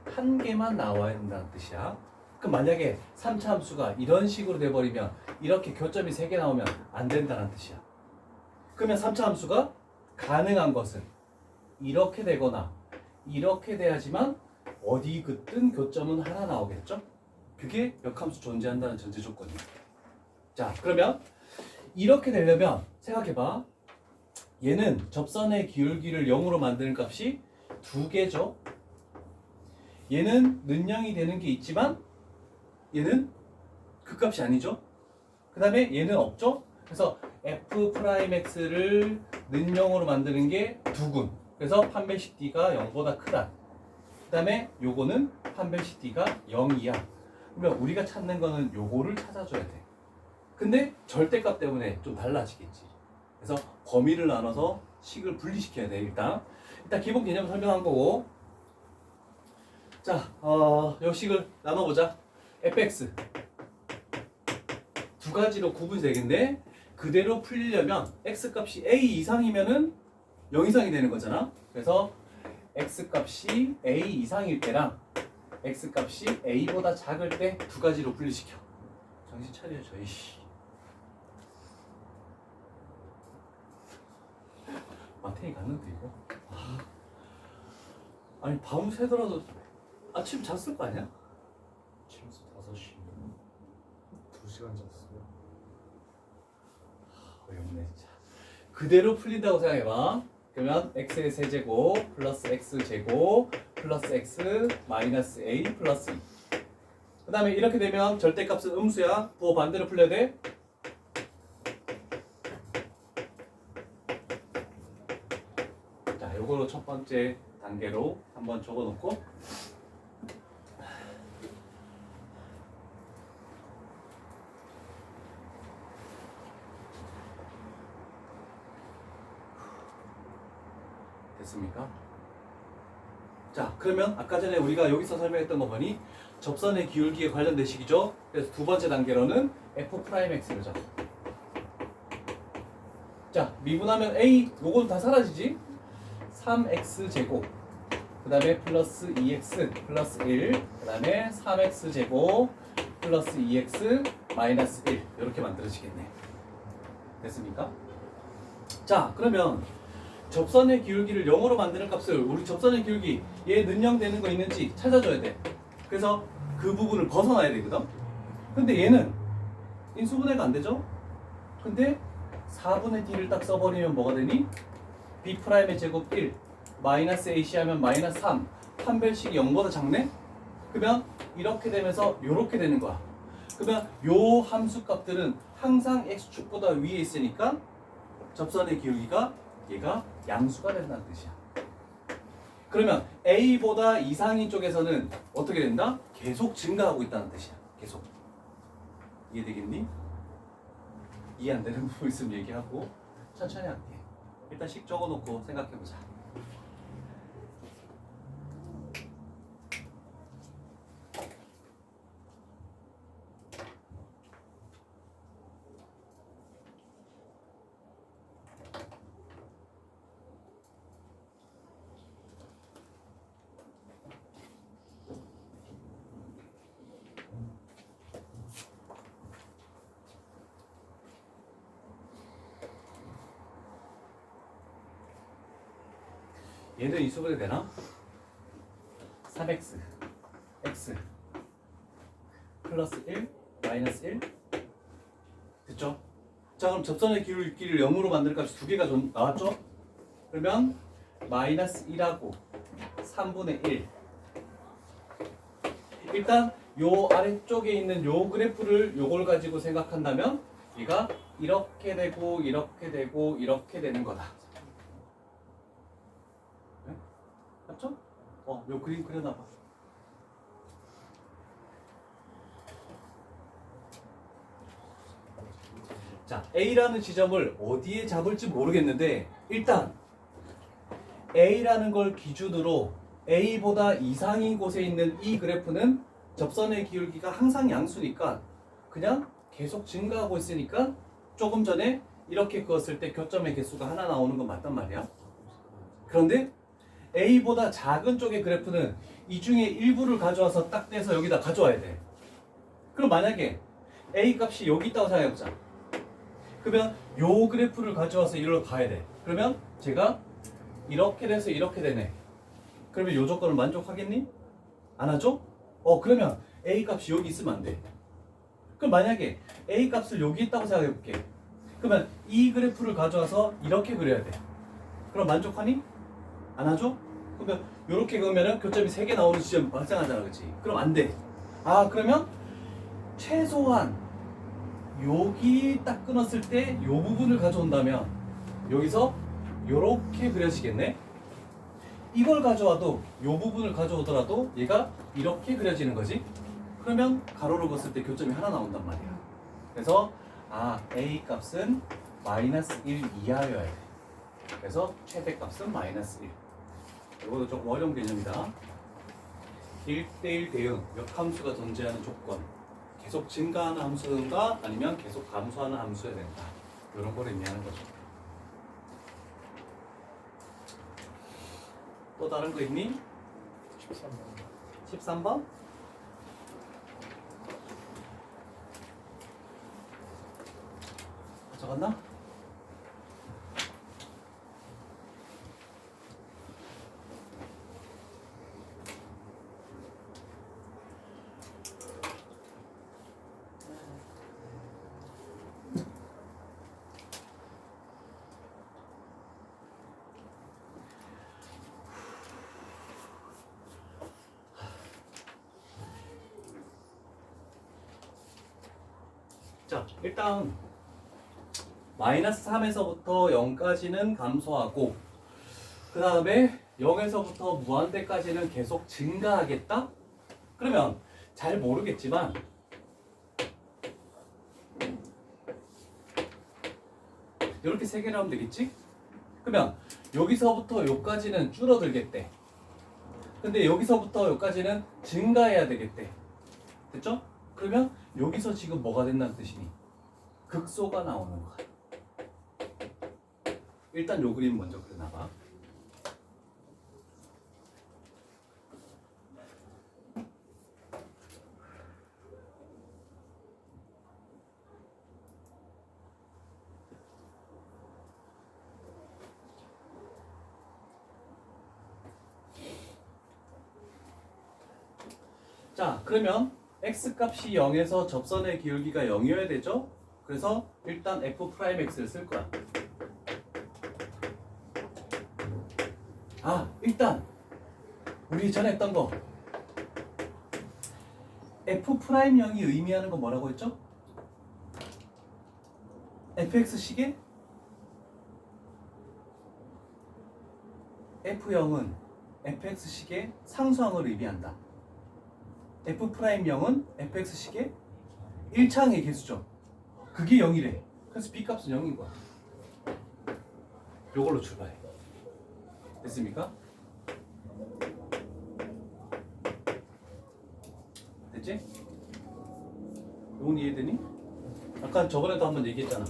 한 개만 나와야 된다는 뜻이야. 그럼 만약에 3차 함수가 이런 식으로 돼버리면 이렇게 교점이 3개 나오면 안 된다는 뜻이야. 그러면 3차 함수가 가능한 것은 이렇게 되거나 이렇게 돼야지만 어디 긋든 교점은 하나 나오겠죠? 그게 역함수 존재한다는 전제 조건이야. 자, 그러면 이렇게 되려면 생각해봐. 얘는 접선의 기울기를 0으로 만드는 값이 2개죠. 얘는 는영이 되는 게 있지만 얘는 그 값이 아니죠. 그 다음에 얘는 없죠. 그래서 f'x를 는영으로 만드는 게 2군. 그래서 판별식 d가 0보다 크다. 그 다음에 요거는 판별식 d가 0이야. 그러면 우리가 찾는 거는 요거를 찾아줘야 돼. 근데 절대값 때문에 좀 달라지겠지. 그래서 범위를 나눠서 식을 분리시켜야 돼. 일단 기본 개념 설명한 거고. 자, 요 식을 나눠보자. fx 두 가지로 구분이 되겠는데 그대로 풀리려면 x 값이 a 이상이면은 0 이상이 되는 거잖아. 그래서 x 값이 a 이상일 때랑 x 값이 a보다 작을 때 두 가지로 분리시켜. 정신 차려줘 이씨. 마탱이 갔는데 이거. 아니 밤 새더라도 아침 잤을 거 아니야? 침수 5시 2시간 잤어요. 어렵네 진짜. 그대로 풀린다고 생각해봐. 그러면 x의 세제곱 플러스 x제곱 플러스 x 마이너스 a 플러스 2. 그 다음에 이렇게 되면 절대값은 음수야. 부호 반대로 풀려야 돼. 자, 요거로 첫 번째 단계로 한번 적어놓고 됐습니까? 자, 그러면 아까 전에 우리가 여기서 설명했던 거 보니 접선의 기울기에 관련된 식이죠. 그래서 두 번째 단계로는 f'x를 잡아. 자, 미분하면 a 요거는 다 사라지지. 3x제곱 그 다음에 플러스 2x 플러스 1 그 다음에 3x제곱 플러스 2x 마이너스 1 이렇게 만들어지겠네. 됐습니까? 자, 그러면 접선의 기울기를 0으로 만드는 값을 우리 접선의 기울기 얘 는영되는 거 있는지 찾아줘야 돼. 그래서 그 부분을 벗어나야 되거든. 근데 얘는 인수분해가 안 되죠? 근데 4분의 d를 딱 써버리면 뭐가 되니? b'의 제곱 1 마이너스 ac 하면 마이너스 3 판별식이 0보다 작네? 그러면 이렇게 되면서 이렇게 되는 거야. 그러면 요 함수 값들은 항상 x축보다 위에 있으니까 접선의 기울기가 얘가 양수가 된다는 뜻이야. 그러면 a보다 이상인 쪽에서는 어떻게 된다? 계속 증가하고 있다는 뜻이야. 계속. 이해되겠니? 이해 안 되는 부분 있으면 얘기하고 천천히 할게. 일단 식 적어놓고 생각해보자. 얘는 이수분해 되나? 3x x 플러스 1 마이너스 1 됐죠? 자 그럼 접선의 기울기를 0으로 만들 값이 두 개가 나왔죠? 그러면 마이너스 1하고 3분의 1 일단 요 아래쪽에 있는 요 그래프를 요걸 가지고 생각한다면 얘가 이렇게 되고 이렇게 되고 이렇게 되는 거다. 맞죠? 요 그림 그려놔봐. 자, A라는 지점을 어디에 잡을지 모르겠는데 일단 A라는 걸 기준으로 A보다 이상인 곳에 있는 이 그래프는 접선의 기울기가 항상 양수니까 그냥 계속 증가하고 있으니까 조금 전에 이렇게 그었을 때 교점의 개수가 하나 나오는 건 맞단 말이야. 그런데 A보다 작은 쪽의 그래프는 이 중에 일부를 가져와서 딱 떼서 여기다 가져와야 돼. 그럼 만약에 A 값이 여기 있다고 생각해보자. 그러면 요 그래프를 가져와서 이리로 가야 돼. 그러면 제가 이렇게 돼서 이렇게 되네. 그러면 요 조건을 만족하겠니? 안 하죠? 그러면 A 값이 여기 있으면 안 돼. 그럼 만약에 A 값을 여기 있다고 생각해볼게. 그러면 이 그래프를 가져와서 이렇게 그려야 돼. 그럼 만족하니? 안 하죠? 그러면 이렇게 그으면은 교점이 3개 나오는 지점이 발생하잖아, 그렇지? 그럼 안 돼. 그러면 최소한 여기 딱 끊었을 때 이 부분을 가져온다면 여기서 이렇게 그려지겠네? 이걸 가져와도 이 부분을 가져오더라도 얘가 이렇게 그려지는 거지? 그러면 가로를 그었을 때 교점이 하나 나온단 말이야. 그래서 A 값은 마이너스 1 이하여야 돼. 그래서 최대값은 마이너스 1. 이것도 조금 어려운 개념이다. 1대1 대응, 역함수가 존재하는 조건. 계속 증가하는 함수인가 아니면 계속 감소하는 함수여야 된다. 이런 걸 의미하는 거죠. 또 다른 거 있니? 13번 13번? 적었나? 자, 일단 마이너스 3에서부터 0까지는 감소하고 그 다음에 0에서부터 무한대까지는 계속 증가하겠다? 그러면 잘 모르겠지만 이렇게 세 개를 하면 되겠지? 그러면 여기서부터 여기까지는 줄어들겠대. 근데 여기서부터 여기까지는 증가해야 되겠대. 됐죠? 그러면 여기서 지금 뭐가 된다는 뜻이니? 극소가 나오는 거야. 일단 요 그림 먼저 그려놔봐. 자, 그러면 x값이 0에서 접선의 기울기가 0이어야 되죠? 그래서 일단 f'x를 쓸 거야. 일단 우리 전에 했던 거 F'형이 의미하는 건 뭐라고 했죠? fx식의 F형은 fx식의 상수항을 의미한다. F'형은 fx식의 1차항의 개수죠. 그게 0이래. 그래서 B값은 0인 거야. 요걸로 출발해. 됐습니까? 됐지? 요건 이해되니? 아까 저번에도 한번 얘기했잖아.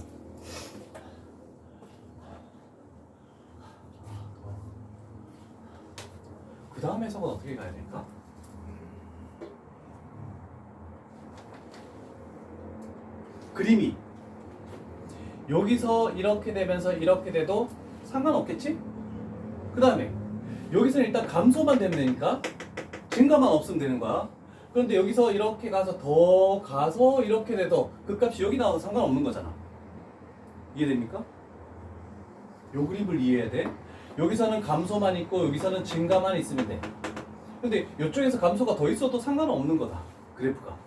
그 다음 해석은 어떻게 가야 될까? 그림이 여기서 이렇게 되면서 이렇게 돼도 상관없겠지? 그 다음에 여기서는 일단 감소만 되면 되니까 증가만 없으면 되는 거야. 그런데 여기서 이렇게 가서 더 가서 이렇게 돼도 그 값이 여기 나와도 상관없는 거잖아. 이해됩니까? 요 그림을 이해해야 돼. 여기서는 감소만 있고 여기서는 증가만 있으면 돼. 근데 이쪽에서 감소가 더 있어도 상관없는 거다. 그래프가.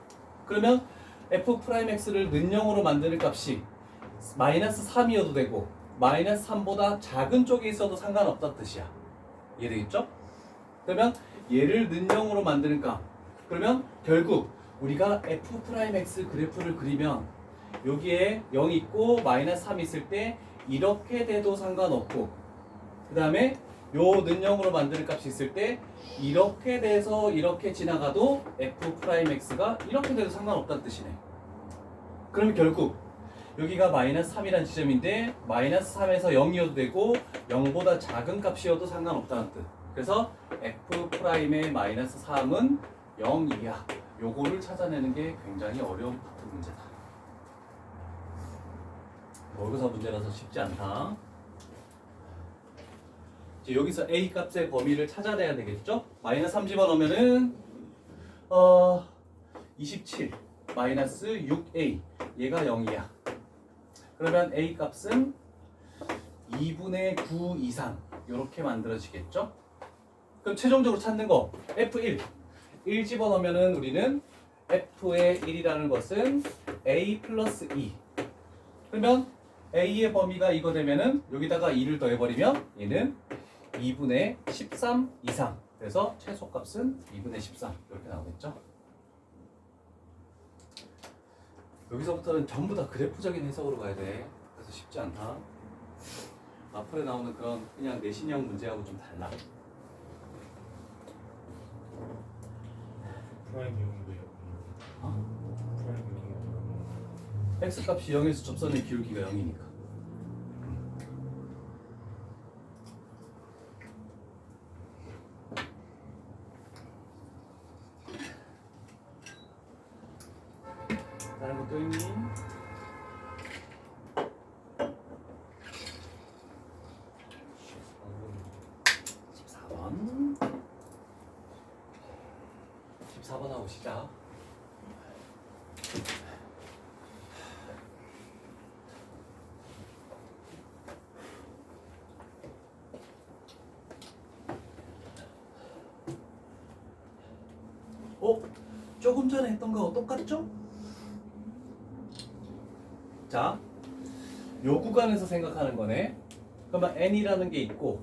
그러면 F'X를 는영으로 만드는 값이 마이너스 3이어도 되고 마이너스 3보다 작은 쪽에 있어도 상관없다는 뜻이야. 이해되겠죠? 그러면 얘를 는영으로 만드는 값. 그러면 결국 우리가 F'X 그래프를 그리면 여기에 0 있고 마이너스 3 있을 때 이렇게 돼도 상관없고 그 다음에 요 는영으로 만드는 값이 있을 때 이렇게 돼서 이렇게 지나가도 F'X가 이렇게 돼도 상관없다는 뜻이네. 그러면 결국 여기가 마이너스 3이라는 지점인데 마이너스 3에서 0이어도 되고 0보다 작은 값이어도 상관없다는 뜻. 그래서 F'의 마이너스 3은 0이야. 요거를 찾아내는 게 굉장히 어려운 파트 문제다. 모의고사 문제라서 쉽지 않다. 이제 여기서 A 값의 범위를 찾아내야 되겠죠? 마이너스 3 집어넣으면은 27 마이너스 6A 얘가 0이야. 그러면 A 값은 2분의 9 이상 이렇게 만들어지겠죠? 그럼 최종적으로 찾는 거 F1 1 집어넣으면은 우리는 F의 1이라는 것은 A 플러스 2 그러면 A의 범위가 이거 되면은 여기다가 2를 더해버리면 얘는 2분의 13 이상 그래서 최소값은 2분의 13 이렇게 나오겠죠? 여기서부터는 전부 다 그래프적인 해석으로 가야 돼. 그래서 쉽지 않다. 앞으로 나오는 그런 그냥 내신형 문제하고 좀 달라. 프라임 이용도요. 프라임 이용도. X값이 0에서 접선의 기울기가 0이니까. 다른 것도 있니? (14번) 14번 하고 시작. 조금 전에 했던 거하고 똑같죠? 자, 요 구간에서 생각하는 거네. 그러면 n이라는 게 있고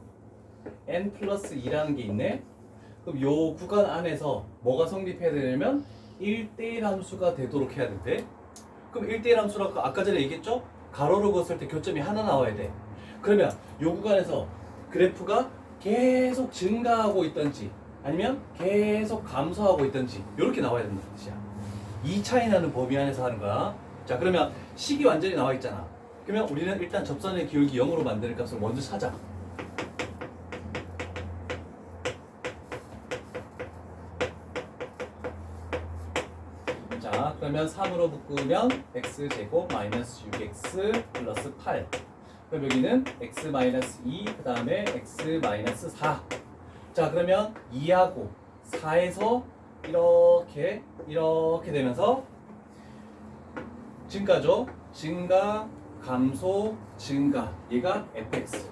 n 플러스 2라는 게 있네. 그럼 요 구간 안에서 뭐가 성립해야 되냐면 1대1 함수가 되도록 해야 된대. 그럼 1대1 함수라고 아까 전에 얘기했죠? 가로로 그었을 때 교점이 하나 나와야 돼. 그러면 요 구간에서 그래프가 계속 증가하고 있던지 아니면 계속 감소하고 있던지 이렇게 나와야 된다는 뜻이야. 이 차이 나는 범위 안에서 하는 거야. 자, 그러면 식이 완전히 나와 있잖아. 그러면 우리는 일단 접선의 기울기 0으로 만드는 값을 먼저 찾아. 자, 그러면 3으로 묶으면 x제곱 마이너스 6x 플러스 8. 그럼 여기는 x 마이너스 2, 그 다음에 x 마이너스 4. 자, 그러면 2하고 4에서 이렇게 되면서 증가죠. 증가, 감소, 증가. 얘가 fx.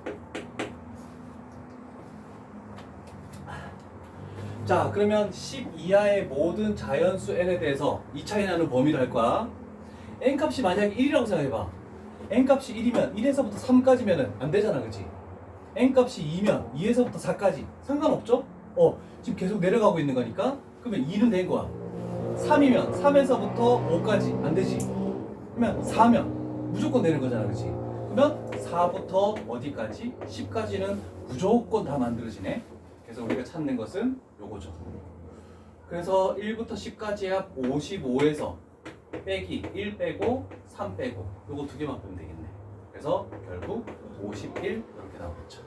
자, 그러면 10 이하의 모든 자연수 n에 대해서 이 차이 나는 범위를 할 거야. n 값이 만약에 1이라고 생각해봐. n 값이 1이면 1에서부터 3까지면은 안 되잖아, 그치? n 값이 2면 2에서부터 4까지 상관없죠? 지금 계속 내려가고 있는 거니까 그러면 2는 된 거야. 3이면 3에서부터 5까지 안 되지? 그러면 4면 무조건 되는 거잖아, 그치? 그러면 4부터 어디까지? 10까지는 무조건 다 만들어지네. 그래서 우리가 찾는 것은 요거죠. 그래서 1부터 10까지야 55에서 빼기 1 빼고 3 빼고 요거 두 개만 빼면 되겠네. 그래서 결국 51 이렇게 나오겠죠.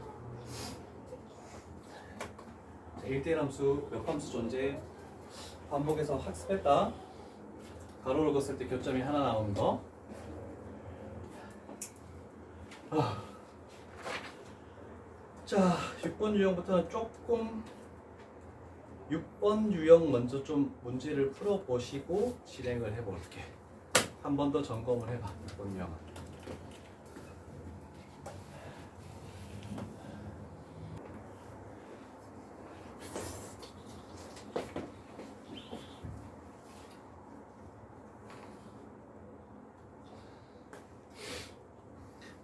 자, 1대1 함수, 몇 함수 존재 반복해서 학습했다. 가로를 걷을 때 교점이 하나 나오는 거. 자, 6번 유형부터는 조금 6번 유형 먼저 좀 문제를 풀어보시고 진행을 해볼게. 한 번 더 점검을 해봐. 6번 유형은.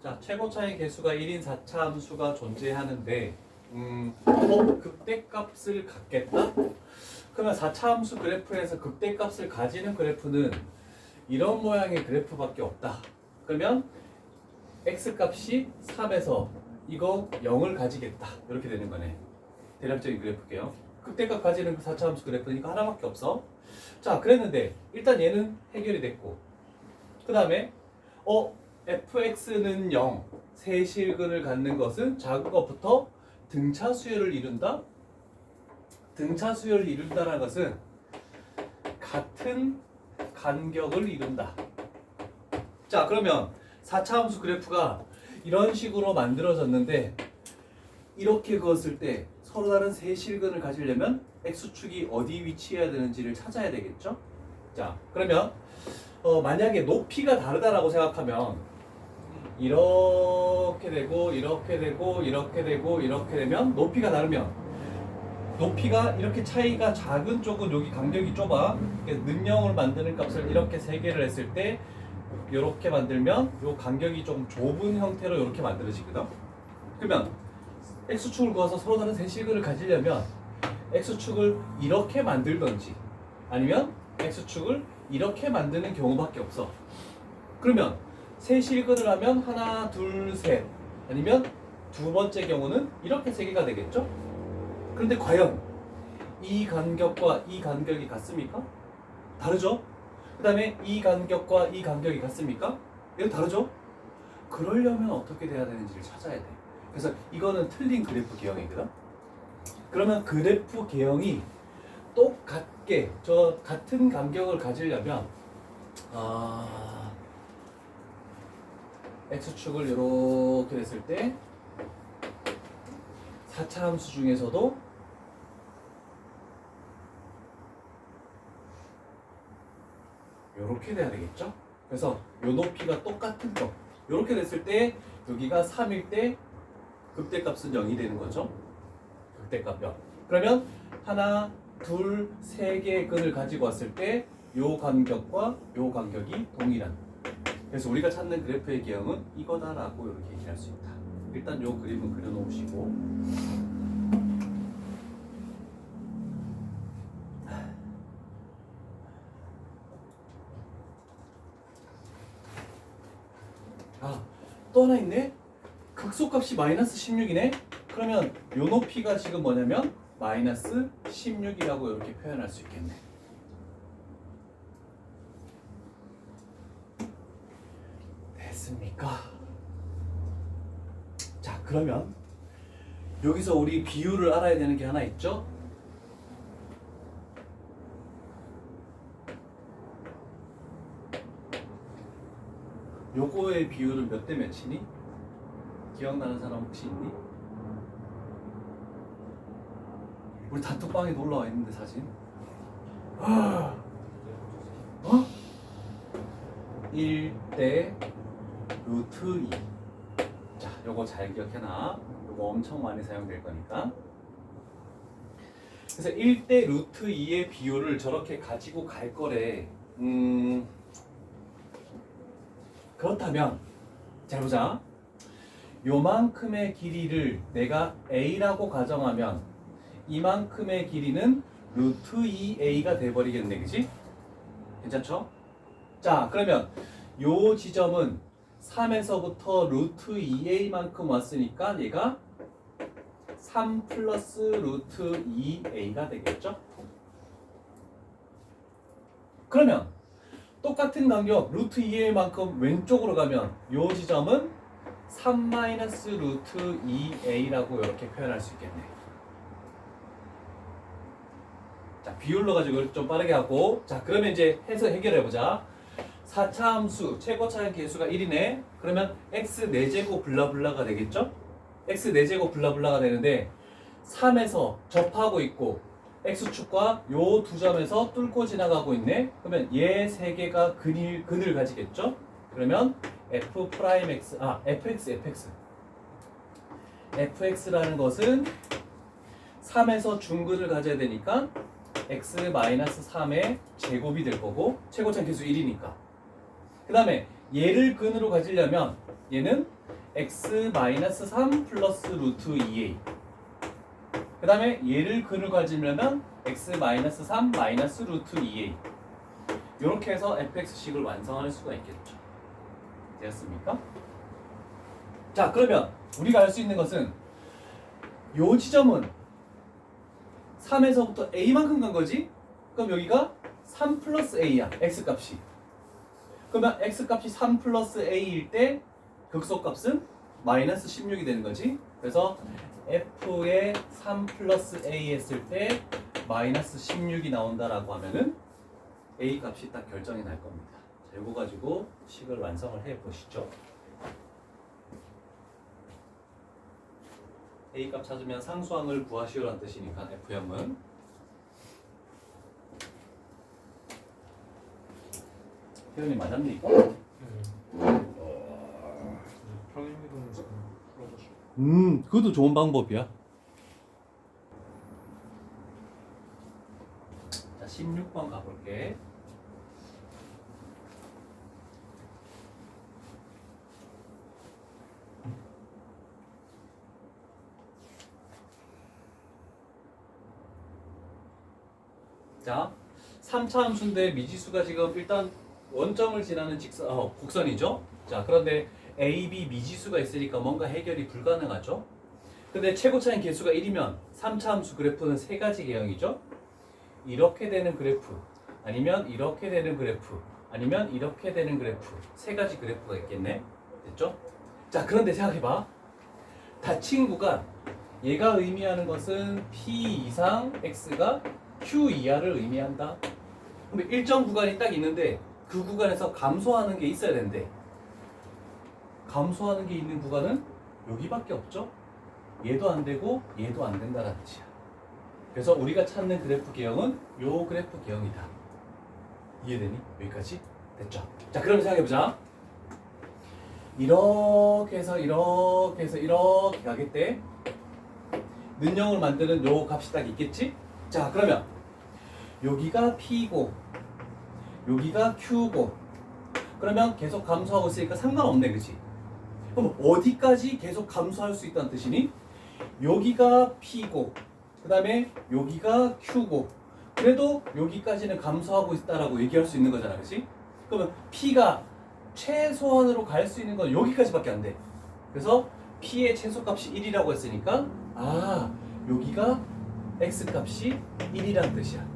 자, 최고차의 개수가 1인 4차 함수가 존재하는데 극대값을 갖겠다? 그러면 4차 함수 그래프에서 극대값을 가지는 그래프는 이런 모양의 그래프밖에 없다. 그러면 x값이 3에서 이거 0을 가지겠다. 이렇게 되는 거네. 대략적인 그래프게요. 극대값 가지는 그 4차 함수 그래프는 이거 하나밖에 없어. 자, 그랬는데 일단 얘는 해결이 됐고 그 다음에 fx는 0, 세실근을 갖는 것은 작은 것부터 등차 수열을 이룬다? 등차 수열을 이룬다는 것은 같은 간격을 이룬다. 자, 그러면 4차 함수 그래프가 이런 식으로 만들어졌는데 이렇게 그었을 때 서로 다른 세실근을 가지려면 x축이 어디 위치해야 되는지를 찾아야 되겠죠? 자, 그러면 만약에 높이가 다르다라고 생각하면 이렇게 되고 이렇게 되고 이렇게 되고 이렇게 되면 높이가 다르면 높이가 이렇게 차이가 작은 쪽은 여기 간격이 좁아. 능형을 만드는 값을 이렇게 세 개를 했을 때 이렇게 만들면 요 간격이 좀 좁은 형태로 이렇게 만들어지거든. 그러면 x축을 그어서 서로 다른 세실근을 가지려면 x축을 이렇게 만들던지 아니면 x축을 이렇게 만드는 경우밖에 없어. 그러면 세실근을 하면 하나, 둘, 셋 아니면 두 번째 경우는 이렇게 세 개가 되겠죠? 그런데 과연 이 간격과 이 간격이 같습니까? 다르죠? 그 다음에 이 간격과 이 간격이 같습니까? 이거 다르죠? 그러려면 어떻게 돼야 되는지를 찾아야 돼. 그래서 이거는 틀린 그래프 개형이거든. 그러면 그래프 개형이 똑같게 저 같은 간격을 가지려면 x축을 이렇게 됐을 때 4차 함수 중에서도 이렇게 돼야 되겠죠? 그래서 요 높이가 똑같은 거 이렇게 됐을 때 여기가 3일 때 극대값은 0이 되는 거죠. 극대값 0. 그러면 하나, 둘, 세 개의 근을 가지고 왔을 때 요 간격과 요 간격이 동일한. 그래서 우리가 찾는 그래프의 개형은 이거다라고 이렇게 얘기할 수 있다. 일단 요 그림은 그려놓으시고 또 하나 있네? 극소값이 마이너스 16이네? 그러면 요 높이가 지금 뭐냐면 마이너스 16이라고 이렇게 표현할 수 있겠네. 됐습니까? 자, 그러면 여기서 우리 비율을 알아야 되는 게 하나 있죠? 요거의 비율은 몇 대 몇이니? 기억나는 사람 혹시 있니? 우리 단톡방에 놀러와 있는데 사진 1대 루트 2. 자, 요거 잘 기억해놔. 요거 엄청 많이 사용될 거니까. 그래서 1대 루트 2의 비율을 저렇게 가지고 갈 거래. 그렇다면 잘 보자. 요만큼의 길이를 내가 a라고 가정하면 이만큼의 길이는 루트 2a가 돼버리겠네, 그치? 괜찮죠? 자, 그러면 요 지점은 3에서부터 루트 2a만큼 왔으니까 얘가 3 플러스 루트 2a가 되겠죠? 그러면 똑같은 간격 루트 2a만큼 왼쪽으로 가면 요 지점은 3 마이너스 루트 2a라고 이렇게 표현할 수 있겠네. 자, 비율로 가지고 좀 빠르게 하고, 자, 그러면 이제 해서 해결해 보자. 4차 함수 최고차의 개수가 1이네. 그러면 x 4제곱 블라블라가 되겠죠? x 4제곱 블라블라가 되는데 3에서 접하고 있고 x축과 요 두 점에서 뚫고 지나가고 있네. 그러면 얘 세 개가 근을 가지겠죠? 그러면 f 프라임 x fx라는 것은 3에서 중근을 가져야 되니까 x 마이너스 3의 제곱이 될 거고 최고차의 개수 1이니까. 그 다음에 얘를 근으로 가지려면 얘는 x 마이너스 3 플러스 루트 2a. 그 다음에 얘를 근으로 가지려면 x 마이너스 3 마이너스 루트 2a. 이렇게 해서 fx식을 완성할 수가 있겠죠. 되었습니까? 자, 그러면 우리가 알 수 있는 것은 요 지점은 3에서부터 a만큼 간 거지? 그럼 여기가 3 플러스 a야, x값이. 그러면 x값이 3 플러스 a일 때 극소값은 마이너스 16이 되는 거지. 그래서 f에 3 플러스 a 했을 때 마이너스 16이 나온다라고 하면은 a 값이 딱 결정이 날 겁니다. 자, 이거 가지고 식을 완성을 해 보시죠. a 값 찾으면 상수항을 구하시오라는 뜻이니까 f형은 태연이 맞았니까? 평행이동을 지금 풀어줬어. 그것도 좋은 방법이야. 자, 16번 가볼게. 자, 3차 함수인데 미지수가 지금 일단 원점을 지나는 곡선이죠. 자, 그런데 A, B 미지수가 있으니까 뭔가 해결이 불가능하죠. 근데 최고차인 개수가 1이면 3차 함수 그래프는 세 가지 개형이죠. 이렇게 되는 그래프, 아니면 이렇게 되는 그래프, 아니면 이렇게 되는 그래프. 세 가지 그래프가 있겠네. 됐죠? 자, 그런데 생각해봐. 닫힌 구간, 얘가 의미하는 것은 P 이상 X가 Q 이하를 의미한다. 근데 일정 구간이 딱 있는데 그 구간에서 감소하는 게 있어야 되는데 감소하는 게 있는 구간은 여기밖에 없죠. 얘도 안 되고 얘도 안 된다는 뜻이야. 그래서 우리가 찾는 그래프 개형은 요 그래프 개형이다. 이해되니? 여기까지? 됐죠? 자, 그럼 생각해보자. 이렇게 해서 이렇게 해서 이렇게 가겠대. 는형을 만드는 요 값이 딱 있겠지? 자, 그러면 여기가 P고 여기가 Q고 그러면 계속 감소하고 있으니까 상관없네, 그치? 그럼 어디까지 계속 감소할 수 있다는 뜻이니? 여기가 P고 그 다음에 여기가 Q고 그래도 여기까지는 감소하고 있다라고 얘기할 수 있는 거잖아, 그치? 그러면 P가 최소한으로 갈 수 있는 건 여기까지밖에 안 돼. 그래서 P의 최소값이 1이라고 했으니까 여기가 X값이 1이라는 뜻이야.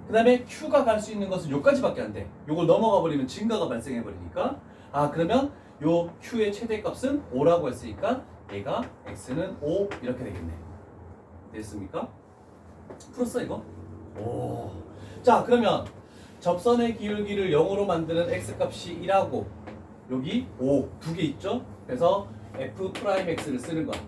그 다음에 Q가 갈 수 있는 것은 여기까지밖에 안 돼. 요걸 넘어가 버리면 증가가 발생해 버리니까 그러면 요 Q의 최대값은 5라고 했으니까 얘가 X는 5 이렇게 되겠네. 됐습니까? 풀었어 이거? 오. 자, 그러면 접선의 기울기를 0으로 만드는 X값이 1하고 여기 5 두 개 있죠? 그래서 F'X를 쓰는 거야.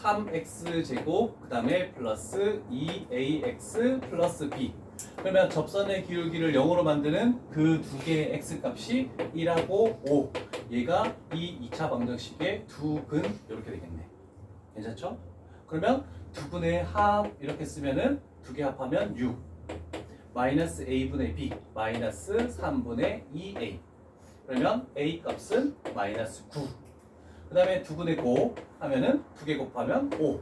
3x 제곱 그 다음에 플러스 2ax 플러스 b. 그러면 접선의 기울기를 0으로 만드는 그 두 개의 x 값이 1하고 5. 얘가 이 2차 방정식의 두 근 이렇게 되겠네. 괜찮죠? 그러면 두 분의 합 이렇게 쓰면은 두 개 합하면 6 마이너스 a분의 b 마이너스 3분의 2a 그러면 a 값은 마이너스 9 그 다음에 두 분의 곱 하면은 두 개 곱하면 5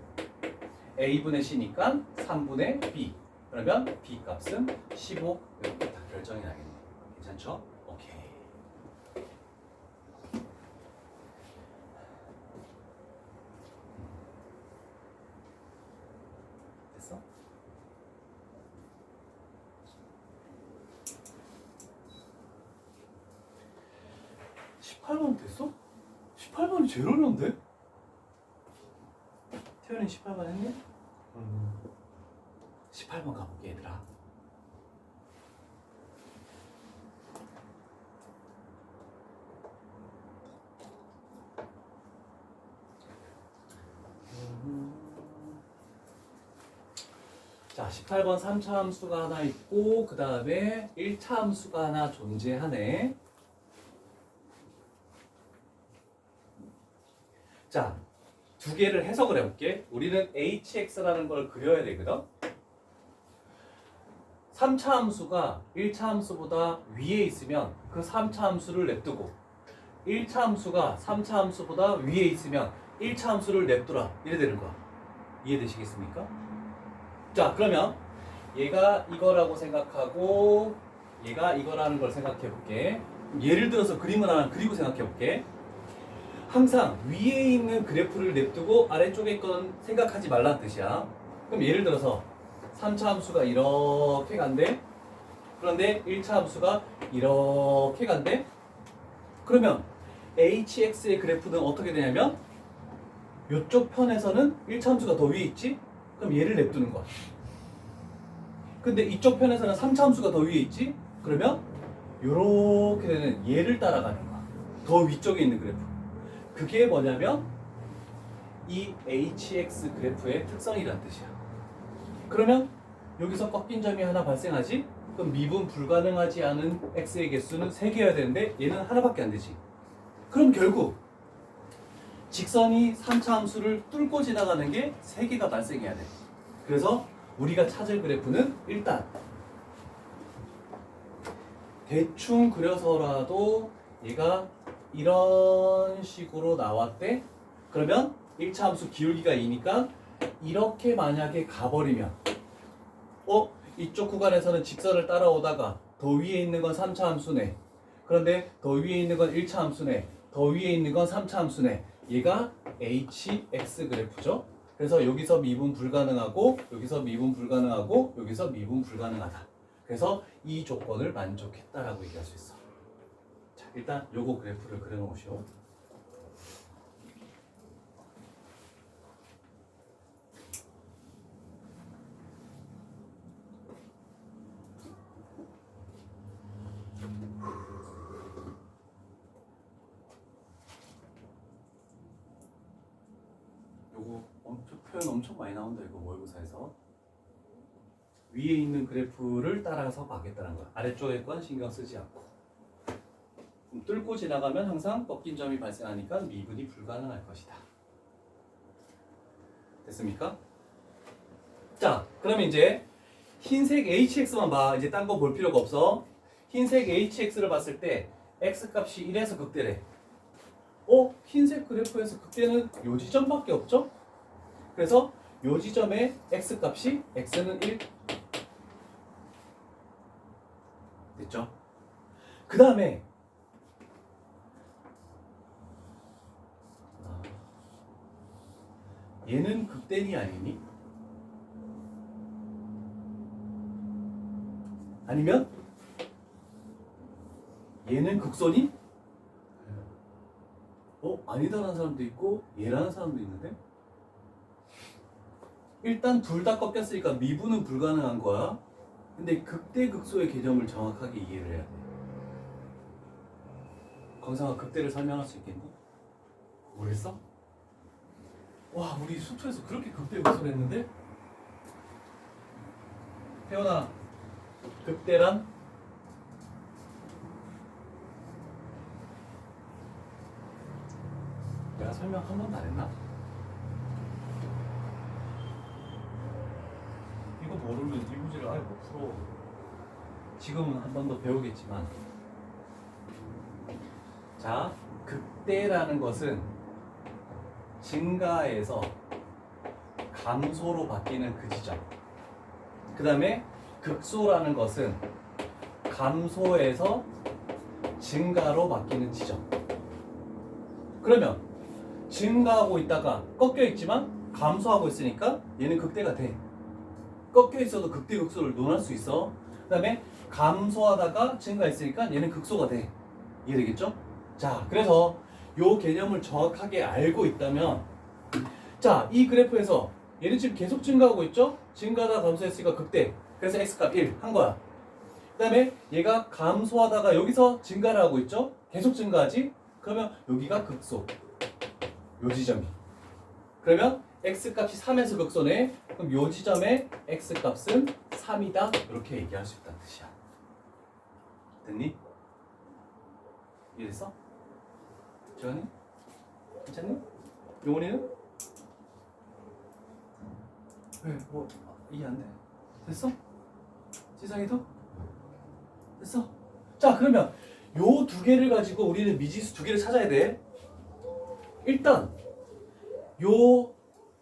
a분의 c니까 3분의 b 그러면 b 값은 15 이렇게 다 결정이 나겠네요. 괜찮죠? 오케이. 됐어? (18번) 됐어? 18번이 제일 어려운데? 태연이 18번 했니? 18번 가볼게 얘들아. 자, 18번 3차 함수가 하나 있고 그 다음에 1차 함수가 하나 존재하네. 자, 두 개를 해석을 해볼게. 우리는 hx라는 걸 그려야 되거든. 3차 함수가 1차 함수보다 위에 있으면 그 3차 함수를 냅두고 1차 함수가 3차 함수보다 위에 있으면 1차 함수를 냅두라. 이래 되는 거야. 이해되시겠습니까? 자, 그러면 얘가 이거라고 생각하고 얘가 이거라는 걸 생각해 볼게. 예를 들어서 그림을 하나 그리고 생각해 볼게. 항상 위에 있는 그래프를 냅두고 아래쪽에 건 생각하지 말라는 뜻이야. 그럼 예를 들어서 3차 함수가 이렇게 간대. 그런데 1차 함수가 이렇게 간대. 그러면 hx의 그래프는 어떻게 되냐면 이쪽 편에서는 1차 함수가 더 위에 있지? 그럼 얘를 냅두는 거야. 근데 이쪽 편에서는 3차 함수가 더 위에 있지? 그러면 이렇게 되는 얘를 따라가는 거야. 더 위쪽에 있는 그래프. 그게 뭐냐면 이 hx 그래프의 특성이란 뜻이야. 그러면 여기서 꺾인 점이 하나 발생하지? 그럼 미분 불가능하지 않은 x의 개수는 3개여야 되는데 얘는 하나밖에 안 되지. 그럼 결국 직선이 3차 함수를 뚫고 지나가는 게 3개가 발생해야 돼. 그래서 우리가 찾을 그래프는 일단 대충 그려서라도 얘가 이런 식으로 나왔대. 그러면 1차 함수 기울기가 2니까 이렇게 만약에 가버리면 이쪽 구간에서는 직선을 따라오다가 더 위에 있는 건 3차 함수네. 그런데 더 위에 있는 건 1차 함수네. 더 위에 있는 건 3차 함수네. 얘가 hx 그래프죠. 그래서 여기서 미분 불가능하고 여기서 미분 불가능하고 여기서 미분 불가능하다. 그래서 이 조건을 만족했다라고 얘기할 수 있어. 자, 일단 요거 그래프를 그려놓으시오. 요거 표현 엄청 많이 나온다. 이거 모의고사에서 위에 있는 그래프를 따라서 가겠다는 거야. 아래쪽에 건 신경 쓰지 않고. 뚫고 지나가면 항상 꺾인 점이 발생하니까 미분이 불가능할 것이다. 됐습니까? 자, 그러면 이제 흰색 hx만 봐. 이제 딴 거 볼 필요가 없어. 흰색 hx를 봤을 때 x값이 1에서 극대래. 흰색 그래프에서 극대는 요 지점밖에 없죠? 그래서 요 지점의 x값이 x는 1 됐죠? 그 다음에 얘는 극대니 아니니? 아니면 얘는 극소니? 아니다라는 사람도 있고 얘라는 사람도 있는데 일단 둘 다 꺾였으니까 미분은 불가능한 거야. 근데 극대 극소의 개념을 정확하게 이해를 해야 돼. 광상아 극대를 설명할 수 있겠니? 모르겠어? 와, 우리 숙소에서 그렇게 극대 극소를 했는데? 태연아, 극대란? 내가 설명 한 번도 안 했나? 이거 모르면 이 문제를 아예 못 풀어. 지금은 한 번 더 배우겠지만, 자, 극대라는 것은 증가에서 감소로 바뀌는 그 지점. 그 다음에 극소라는 것은 감소에서 증가로 바뀌는 지점. 그러면 증가하고 있다가 꺾여 있지만 감소하고 있으니까 얘는 극대가 돼. 꺾여 있어도 극대 극소를 논할 수 있어. 그 다음에 감소하다가 증가했으니까 얘는 극소가 돼. 이해되겠죠? 자, 그래서 요 개념을 정확하게 알고 있다면, 자, 이 그래프에서 얘는 지금 계속 증가하고 있죠? 증가하다가 감소했으니까 극대. 그래서 x값 1 한 거야. 그 다음에 얘가 감소하다가 여기서 증가를 하고 있죠? 계속 증가하지? 그러면 여기가 극소. 요 지점이. 그러면 x값이 3에서 극소네. 그럼 요 지점에 x값은 3이다. 이렇게 얘기할 수 있다는 뜻이야. 됐니? 이해됐어? 지원이? 괜찮니? 용원이는? 왜? 뭐 이해 안 돼? 됐어? 지상이도? 됐어? 자, 그러면 요 두 개를 가지고 우리는 미지수 두 개를 찾아야 돼. 일단 요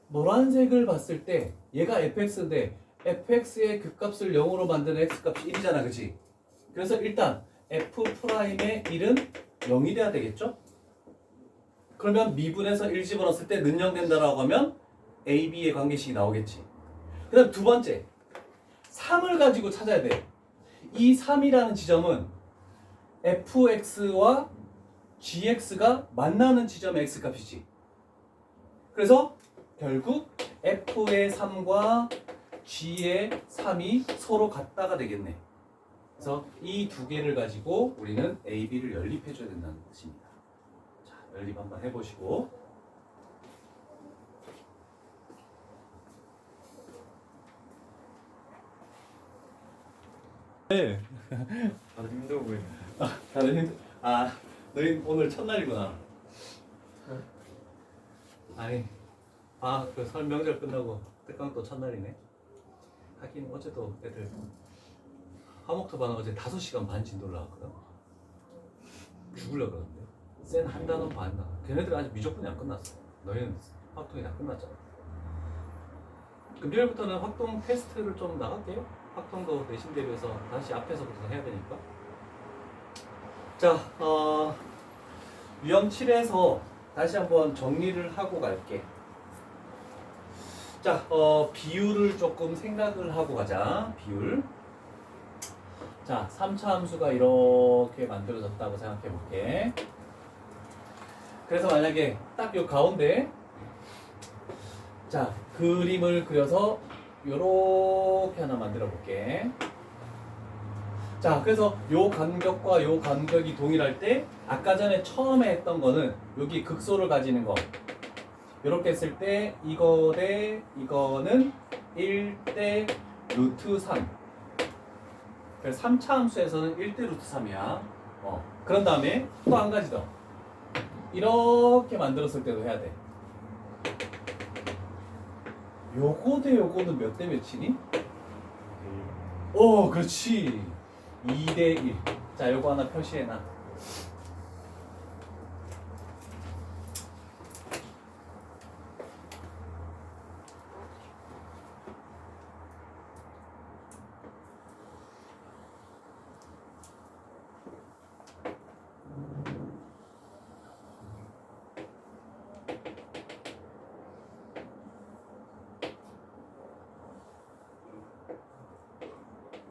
노란색을 봤을 때 얘가 fx인데 fx의 극값을 0으로 만드는 x값이 1이잖아, 그치? 그래서 일단 f'의 1은 0이 돼야 되겠죠? 그러면 미분에서 1 집어넣었을 때 는영된다라고 하면 a, b의 관계식이 나오겠지. 그 다음 두 번째 3을 가지고 찾아야 돼. 이 3이라는 지점은 fx와 gx가 만나는 지점의 x값이지. 그래서 결국 f의 3과 g의 3이 서로 같다가 되겠네. 그래서 이 두 개를 가지고 우리는 a, b를 연립해 줘야 된다는 뜻입니다. 자, 연립 한번 해보시고. 네. 다들 힘들어 보이네. 다들 너희 오늘 첫날이구나. 아니, 그 설 명절 끝나고 특강 또 첫날이네. 하긴 어제도 애들 화목토반은 어제 5시간 반 진도 올라갔거든. 죽으려고 그러는데. 쌤 한 단원 반 나. 걔네들은 아직 미적분이 안 끝났어. 너희는 확통이 다 끝났잖아. 금요일부터는 확통 테스트를 좀 나갈게요. 확통도 내신 대비해서 다시 앞에서부터 해야 되니까. 자, 유형 7에서 다시 한번 정리를 하고 갈게. 자, 비율을 조금 생각을 하고 가자. 비율. 자, 3차 함수가 이렇게 만들어졌다고 생각해 볼게. 그래서 만약에 딱 요 가운데, 자, 그림을 그려서 요렇게 하나 만들어 볼게. 자, 그래서 요 간격과 요 간격이 동일할 때 아까 전에 처음에 했던 거는 여기 극소를 가지는 거 요렇게 했을 때 이거 대 이거는 1대 루트 3. 그래서 3차 함수에서는 1대 루트 3이야. 그런 다음에 또 한 가지 더. 이렇게 만들었을 때도 해야 돼. 요거 대 요거는 몇 대 몇이니? 그렇지. 2대 1. 자, 요거 하나 표시해놔.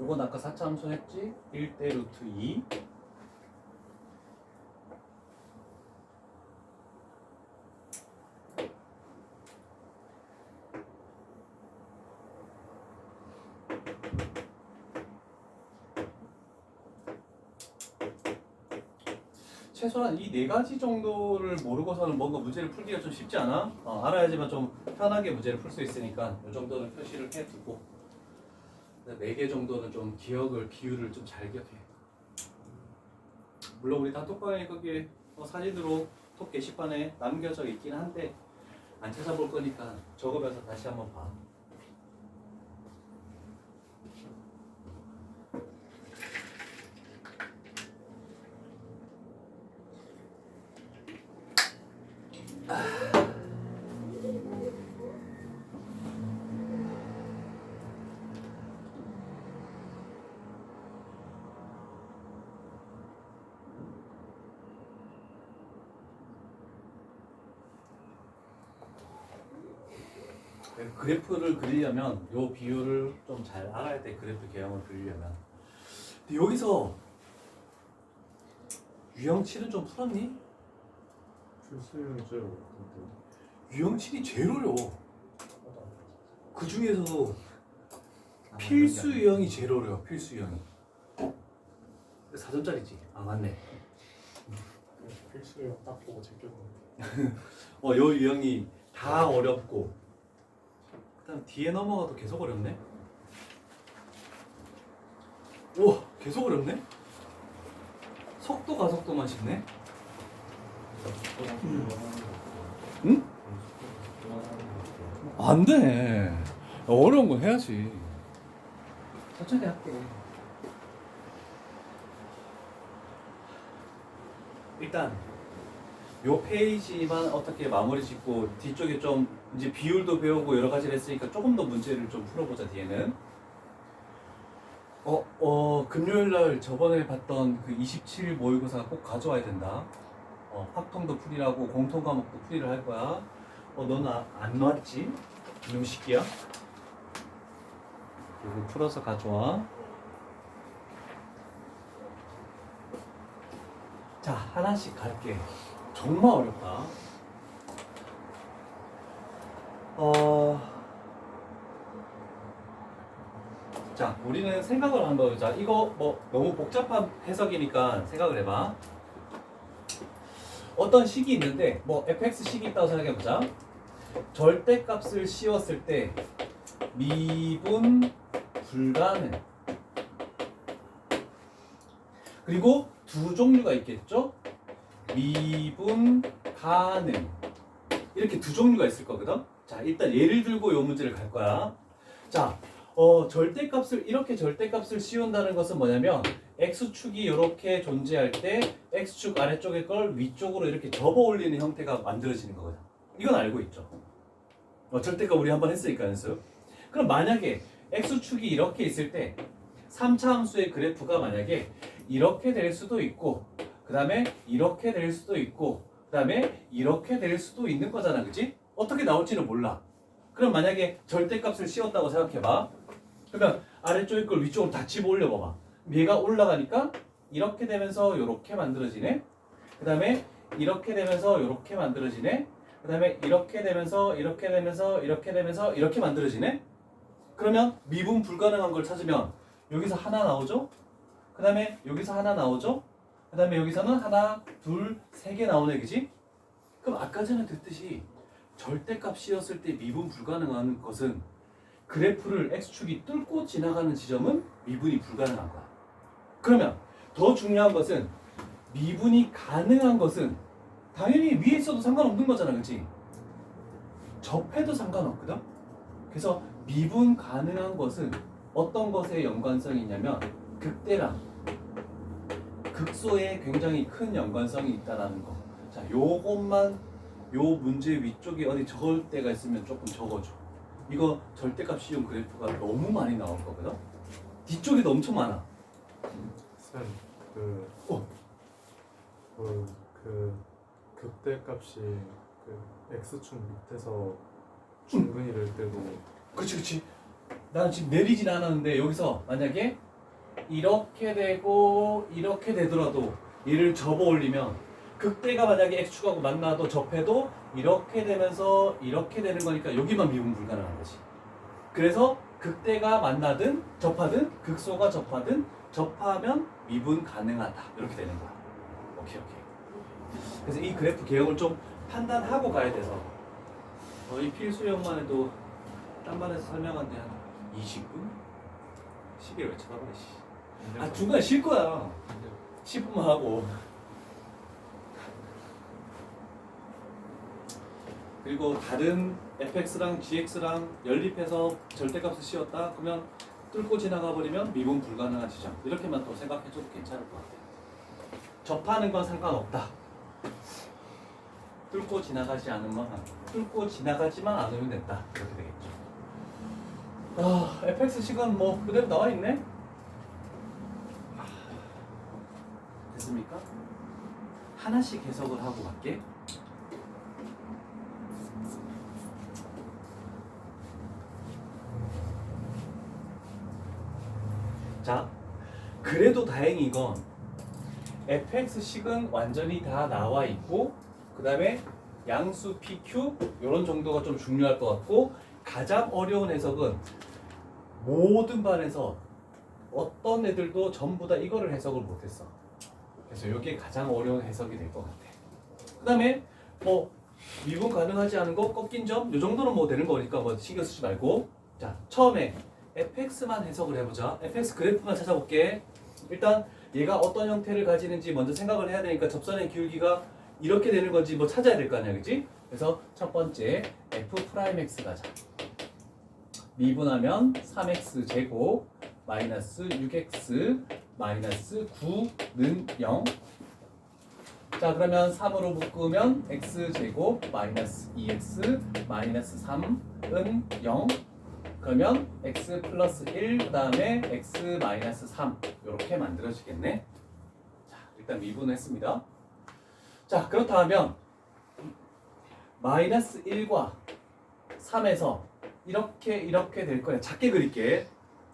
요건 아까 4차 함수 했지? 1대 루트 2. 최소한 이 네 가지 정도를 모르고서는 뭔가 문제를 풀기가 좀 쉽지 않아? 알아야지만 좀 편하게 문제를 풀 수 있으니까 이 정도는 표시를 해두고 4개 정도는 좀 비율을 좀 잘 기억해. 물론 우리 단톡방에 거기 사진으로 톡 게시판에 남겨져 있긴 한데 안 찾아볼 거니까 적으면서 다시 한번 봐. 그래프를 그리려면 요 비율을 좀 잘 알아야 돼. 그래프 개형을 그리려면. 근데 여기서 유형 7은 좀 풀었니? 필수형이 제일 어려운데. 유형 7이 제일 어려워. 그 중에서도 필수 유형이 제일 어려워. 필수 유형이. 4점짜리지. 아 맞네. 필수요 딱 보고 제껴놓은 요 유형이 다 어렵고 그다음 뒤에 넘어가도 계속 어렵네. 우와 계속 어렵네. 속도 가속도만 쉽네. 응? 안 돼. 어려운 건 해야지. 천천히 할게. 일단 요 페이지만 어떻게 마무리 짓고 뒤쪽에 좀 이제 비율도 배우고 여러 가지를 했으니까 조금 더 문제를 좀 풀어보자. 뒤에는 금요일 날 저번에 봤던 그 27일 모의고사 꼭 가져와야 된다. 확통도 풀이라고 공통 과목도 풀이를 할 거야. 너는 안 나왔지? 이놈 시끼야. 이거 풀어서 가져와. 자, 하나씩 갈게. 정말 어렵다. 자, 우리는 생각을 한번 해보자. 이거 뭐 너무 복잡한 해석이니까 생각을 해봐. 어떤 식이 있는데 뭐 fx 식이 있다고 생각해보자. 절대값을 씌웠을 때 미분 불가능. 그리고 두 종류가 있겠죠? 미분 가능. 이렇게 두 종류가 있을 거거든. 자, 일단 예를 들고 이 문제를 갈 거야. 자, 절대값을 씌운다는 것은 뭐냐면 x축이 이렇게 존재할 때 x축 아래쪽의 걸 위쪽으로 이렇게 접어 올리는 형태가 만들어지는 거거든. 이건 알고 있죠. 절대값 우리 한번 했으니까 연습. 그럼 만약에 x축이 이렇게 있을 때 3차 함수의 그래프가 만약에 이렇게 될 수도 있고 그 다음에 이렇게 될 수도 있고 그 다음에 이렇게 될 수도 있는 거잖아. 그치? 어떻게 나올지는 몰라. 그럼 만약에 절대값을 씌웠다고 생각해봐. 그러면 아래쪽의 걸 위쪽으로 다 집어 올려봐봐. 얘가 올라가니까 이렇게 되면서 이렇게 만들어지네. 그 다음에 이렇게 되면서 이렇게 만들어지네. 그 다음에 이렇게 되면서 이렇게 되면서 이렇게 되면서 이렇게 만들어지네. 그러면 미분 불가능한 걸 찾으면 여기서 하나 나오죠. 그 다음에 여기서 하나 나오죠. 그 다음에 여기서는 하나, 둘, 세 개 나오네. 그지? 그럼 아까 전에 듣듯이 절대값 씌웠을 때 미분 불가능한 것은 그래프를 x축이 뚫고 지나가는 지점은 미분이 불가능한 거야. 그러면 더 중요한 것은 미분이 가능한 것은 당연히 위에 있어도 상관없는 거잖아. 그치? 접해도 상관없거든? 그래서 미분 가능한 것은 어떤 것에 연관성이 있냐면 극대랑 극소에 굉장히 큰 연관성이 있다는 거. 자, 요것만 요 문제 위쪽에 어디 적을 때가 있으면 조금 적어줘. 이거 절대값 씌운 그래프가 너무 많이 나올 거거든. 뒤쪽에도 엄청 많아. 쌤, 극대값이 x축 밑에서 중근이 될 때도. 그렇지. 나는 지금 내리진 않았는데 여기서 만약에 이렇게 되고 이렇게 되더라도 얘를 접어 올리면 극대가 만약에 x축하고 만나도 접해도 이렇게 되면서 이렇게 되는 거니까 여기만 미분 불가능한 거지. 그래서 극대가 만나든 접하든 극소가 접하든 접하면 미분 가능하다. 이렇게 되는 거야. 오케이. 그래서 이 그래프 개혁을 좀 판단하고 가야 돼서 이 필수형만 해도 딴 반에서 설명한 데 한 20분? 10일 왜 쳐다보래. 중간에 쉴 거야. 10분만 하고. 그리고 다른 fx랑 gx랑 연립해서 절대값을 씌웠다. 그러면 뚫고 지나가 버리면 미분 불가능한 지점. 이렇게만 또 생각해줘도 괜찮을 것 같아요. 접하는 건 상관없다. 뚫고 지나가지 않으면 뚫고 지나가지만 않으면 된다. 이렇게 되겠죠. fx 식은 뭐 그대로 나와 있네. 됐습니까? 하나씩 해석을 하고 갈게. 자, 그래도 다행인 건 fx식은 완전히 다 나와 있고 그 다음에 양수 pq 이런 정도가 좀 중요할 것 같고 가장 어려운 해석은 모든 반에서 어떤 애들도 전부 다 이거를 해석을 못했어. 그래서 이게 가장 어려운 해석이 될 것 같아. 그 다음에 뭐 미분 가능하지 않은 거 꺾인 점 이 정도는 뭐 되는 거니까 뭐 신경 쓰지 말고 자 처음에 fx만 해석을 해보자. fx 그래프만 찾아볼게. 일단 얘가 어떤 형태를 가지는지 먼저 생각을 해야 되니까 접선의 기울기가 이렇게 되는 건지 뭐 찾아야 될 거 아니야, 그지? 그래서 첫 번째 f'(x) 가자. 미분하면 3x 제곱 마이너스 6x 마이너스 9는 0. 자 그러면 3으로 묶으면 x 제곱 마이너스 2x 마이너스 3은 0. 그러면 x 플러스 1 그 다음에 x 마이너스 3 이렇게 만들어지겠네. 자 일단 미분했습니다. 자 그렇다 하면 마이너스 1과 3에서 이렇게 될 거야. 작게 그릴게.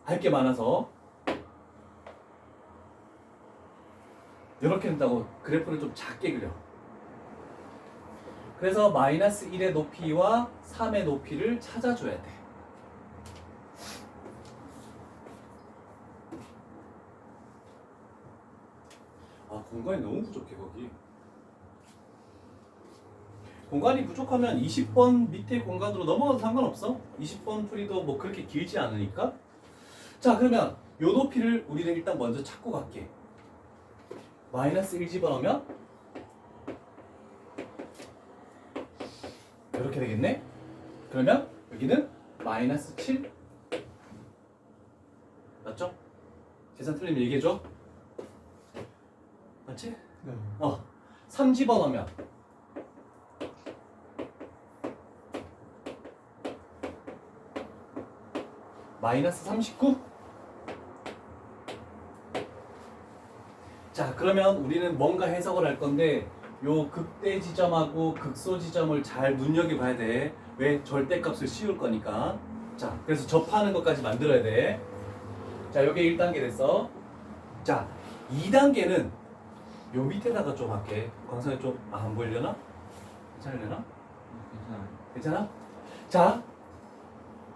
할 게 많아서 이렇게 된다고 그래프를 좀 작게 그려. 그래서 마이너스 1의 높이와 3의 높이를 찾아줘야 돼. 아 공간이 너무 부족해 거기. 공간이 부족하면 20번 밑에 공간으로 넘어가도 상관없어. 20번 풀이도 뭐 그렇게 길지 않으니까. 자 그러면 요 높이를 우리는 일단 먼저 찾고 갈게. 마이너스 1 집어넣으면 이렇게 되겠네. 그러면 여기는 마이너스 7 맞죠? 계산 틀리면 얘기해줘. 맞지? 네. 3 집어넣으면 마이너스 39. 자 그러면 우리는 뭔가 해석을 할 건데 요 극대 지점하고 극소 지점을 잘 눈여겨봐야 돼. 왜? 절대값을 씌울 거니까. 자 그래서 접하는 것까지 만들어야 돼. 자 여기 1단계 됐어. 자 2단계는 요 밑에다가 좀 할게. 광선이 좀 안 보이려나? 괜찮으려나? 괜찮아? 자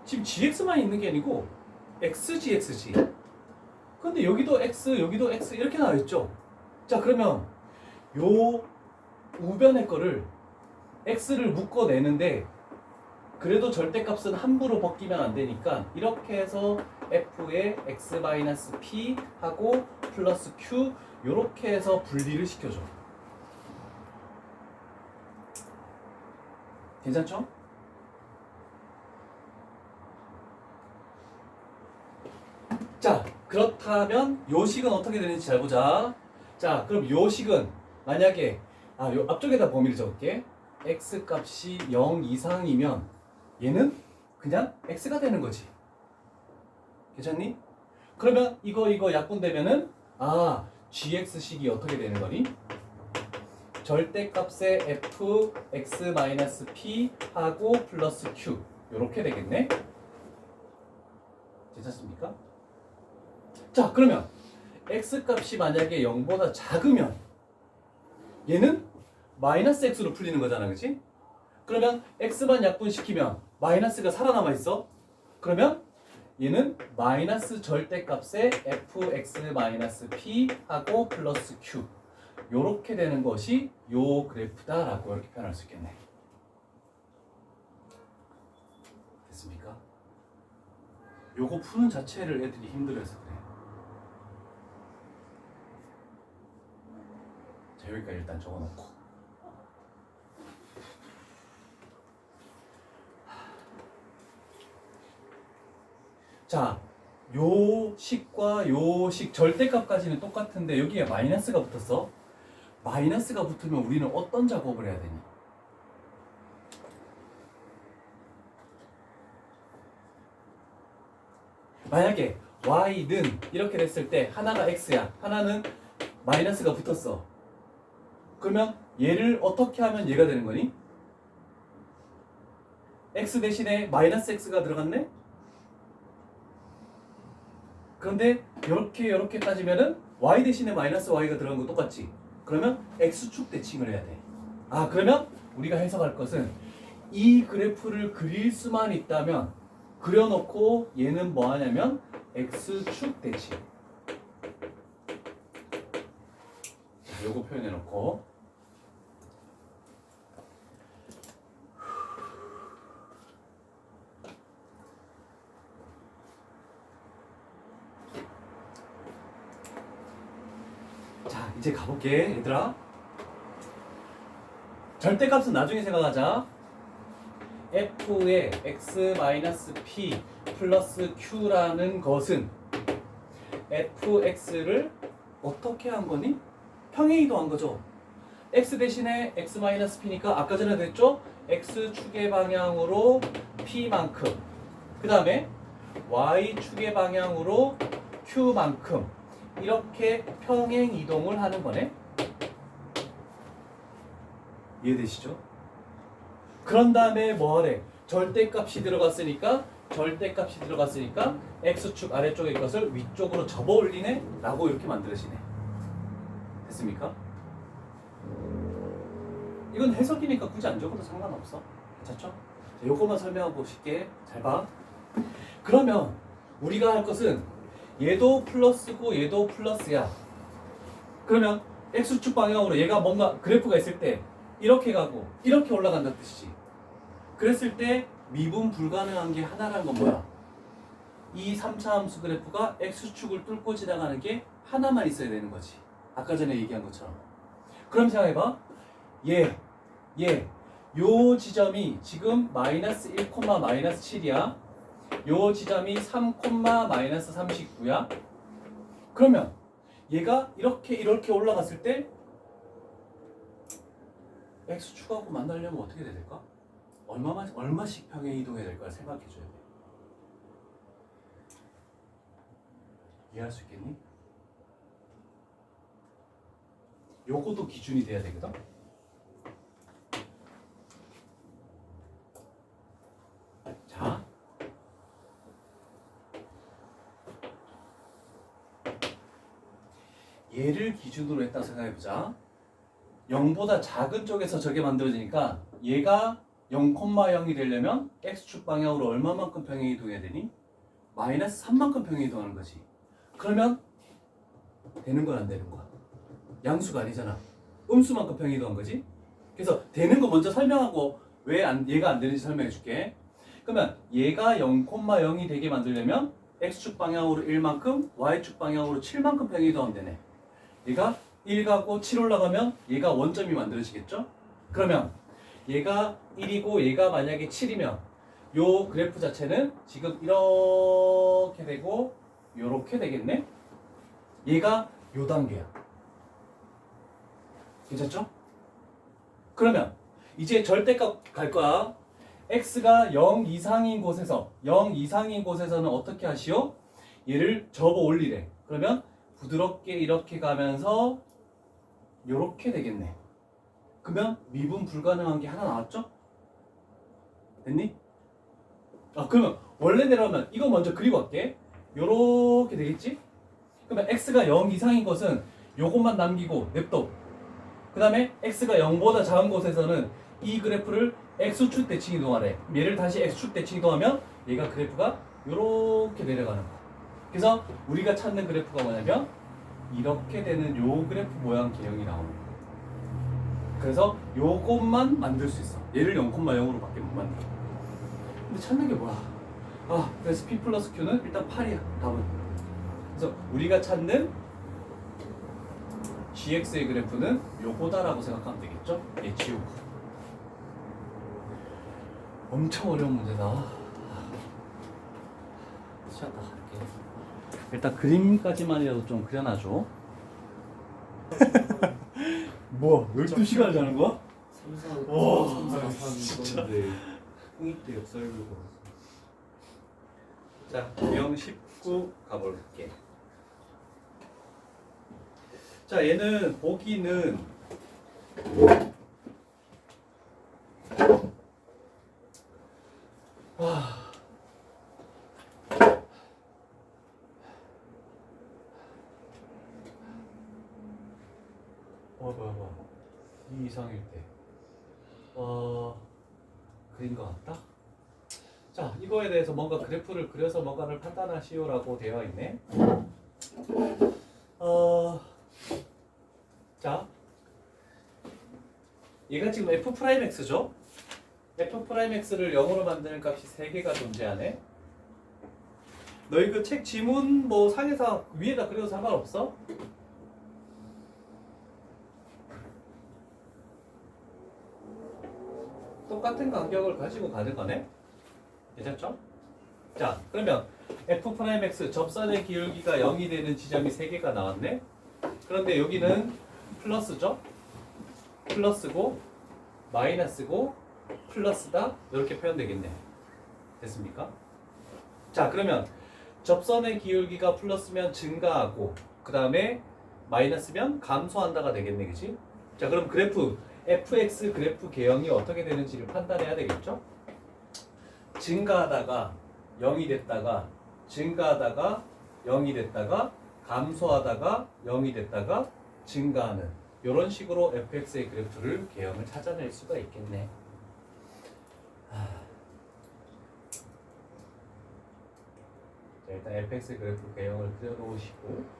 지금 gx만 있는 게 아니고 x, gx, g. 근데 여기도 x, 여기도 x 이렇게 나와 있죠. 자 그러면 요 우변의 거를 x를 묶어내는데 그래도 절대값은 함부로 벗기면 안 되니까 이렇게 해서 f에 x-p 하고 플러스 q 요렇게 해서 분리를 시켜줘. 괜찮죠? 자 그렇다면 요 식은 어떻게 되는지 잘 보자. 자 그럼 요 식은 만약에 요 앞쪽에다 범위를 적을게. x 값이 0 이상이면 얘는 그냥 x가 되는 거지. 괜찮니? 그러면 이거 약분되면은 gx식이 어떻게 되는 거니? 절대값의 f x-p 하고 플러스 q 요렇게 되겠네. 괜찮습니까? 자 그러면 x값이 만약에 0보다 작으면 얘는 마이너스 x로 풀리는 거잖아, 그치? 그러면 x만 약분시키면 마이너스가 살아남아 있어. 그러면 얘는 마이너스 절대값의 fx-p 하고 플러스 q 요렇게 되는 것이 요 그래프다라고 이렇게 표현할 수 있겠네. 됐습니까? 요거 푸는 자체를 애들이 힘들어해서 그래. 자 여기까지 일단 적어놓고 자 요 식과 요 식 절대값까지는 똑같은데 여기에 마이너스가 붙었어. 마이너스가 붙으면 우리는 어떤 작업을 해야 되니? 만약에 y는 이렇게 됐을 때 하나가 x야, 하나는 마이너스가 붙었어. 그러면 얘를 어떻게 하면 얘가 되는 거니? x 대신에 마이너스 x가 들어갔네? 그런데 이렇게 따지면은 y 대신에 마이너스 y가 들어간 거 똑같지? 그러면 x축 대칭을 해야 돼. 아, 그러면 우리가 해석할 것은 이 그래프를 그릴 수만 있다면 그려놓고 얘는 뭐 하냐면 x축 대칭. 자, 요거 표현해 놓고 자, 이제 가볼게 얘들아. 절대값은 나중에 생각하자. f의 x-p 플러스 q라는 것은 fx를 어떻게 한 거니? 평행이동한 거죠. x 대신에 x-p니까 아까 전에 됐죠? x축의 방향으로 p만큼, 그 다음에 y축의 방향으로 q만큼 이렇게 평행 이동을 하는 거네. 이해되시죠? 그런 다음에 뭐하래? 절대값이 들어갔으니까 x축 아래쪽의 것을 위쪽으로 접어 올리네? 라고 이렇게 만들어지네. 됐습니까? 이건 해석이니까 굳이 안 적어도 상관없어. 괜찮죠? 자, 요것만 설명하고 쉽게 잘 봐. 그러면 우리가 할 것은 얘도 플러스고 얘도 플러스야. 그러면 x축 방향으로 얘가 뭔가 그래프가 있을 때 이렇게 가고 이렇게 올라간다는 뜻이지. 그랬을 때 미분 불가능한 게 하나라는 건 뭐야? 이 3차 함수 그래프가 x축을 뚫고 지나가는 게 하나만 있어야 되는 거지. 아까 전에 얘기한 것처럼. 그럼 생각해봐. 요 지점이 지금 마이너스 1, 마이너스 7이야. 요 지점이 3, 마이너스 39야. 그러면 얘가 이렇게 올라갔을 때 x축하고 만나려면 어떻게 돼야 될까? 얼마씩 평행 이동해야 될까 생각해 줘야 돼. 이해할 수 있겠니? 요것도 기준이 돼야 되거든. 자, 얘를 기준으로 했다고 생각해보자. 0보다 작은 쪽에서 저게 만들어지니까 얘가 0,0이 되려면 x축 방향으로 얼마만큼 평행 이동해야 되니? 마이너스 3만큼 평행 이동하는 거지. 그러면 되는 건 안 되는 거야. 양수가 아니잖아. 음수만큼 평행 이동한 거지. 그래서 되는 거 먼저 설명하고 왜 얘가 안 되는지 설명해 줄게. 그러면 얘가 0,0이 되게 만들려면 x축 방향으로 1만큼, y축 방향으로 7만큼 평행 이동하면 되네. 얘가 1 가고 7 올라가면 얘가 원점이 만들어지겠죠? 그러면 얘가 1이고 얘가 만약에 7이면 요 그래프 자체는 지금 이렇게 되고 요렇게 되겠네? 얘가 요 단계야. 괜찮죠? 그러면 이제 절대값 갈 거야. x가 0 이상인 곳에서는 어떻게 하시오? 얘를 접어 올리래. 그러면 부드럽게 이렇게 가면서 요렇게 되겠네. 그러면 미분 불가능한 게 하나 나왔죠? 됐니? 아, 그러면 원래대로 하면 이거 먼저 그리고 갈게. 요렇게 되겠지? 그러면 x가 0 이상인 것은 요것만 남기고 냅둬. 그 다음에 x가 0보다 작은 곳에서는 이 그래프를 x축 대칭 이동하래. 얘를 다시 x축 대칭 이동하면 얘가 그래프가 요렇게 내려가는 거야. 그래서 우리가 찾는 그래프가 뭐냐면 이렇게 되는 요 그래프 모양 개형이 나오는 거야. 그래서 요것만 만들 수 있어. 얘를 0,0으로 밖에 못 만들어. 근데 찾는 게 뭐야? 아, 그래서 p 플러스 q는 일단 8이야. 답은. 그래서 우리가 찾는 gx의 그래프는 요거다라고 생각하면 되겠죠? 얘 지우고. 엄청 어려운 문제다. 쉬었다 갈게. 일단 그림까지만이라도 좀 그려놔줘. 뭐 12시간 자는 거야? 3, 4 홍익대 역사를 자, 유형 19 가볼게. 자, 얘는 보기는 이상일 때 그린 것 같다. 자, 이거에 대해서 뭔가 그래프를 그려서 뭔가를 판단하시오라고 되어 있네. 자, 얘가 지금 f'x죠? f'x를 0으로 만드는 값이 3개가 존재하네. 너희 그 책 지문 뭐 상에서 위에다 그려도 상관없어? 똑같은 간격을 가지고 가는 거네. 괜찮죠? 자, 그러면 f'x 접선의 기울기가 0이 되는 지점이 3개가 나왔네. 그런데 여기는 플러스죠? 플러스고 마이너스고 플러스다. 이렇게 표현되겠네. 됐습니까? 자, 그러면 접선의 기울기가 플러스면 증가하고 그 다음에 마이너스면 감소한다가 되겠네. 그치? 자, 그럼 그래프 fx 그래프 개형이 어떻게 되는지를 판단해야 되겠죠? 증가하다가 0이 됐다가 증가하다가 0이 됐다가 감소하다가 0이 됐다가 증가하는 이런 식으로 fx의 그래프를 개형을 찾아낼 수가 있겠네. 자, 일단 fx 그래프 개형을 그려놓으시고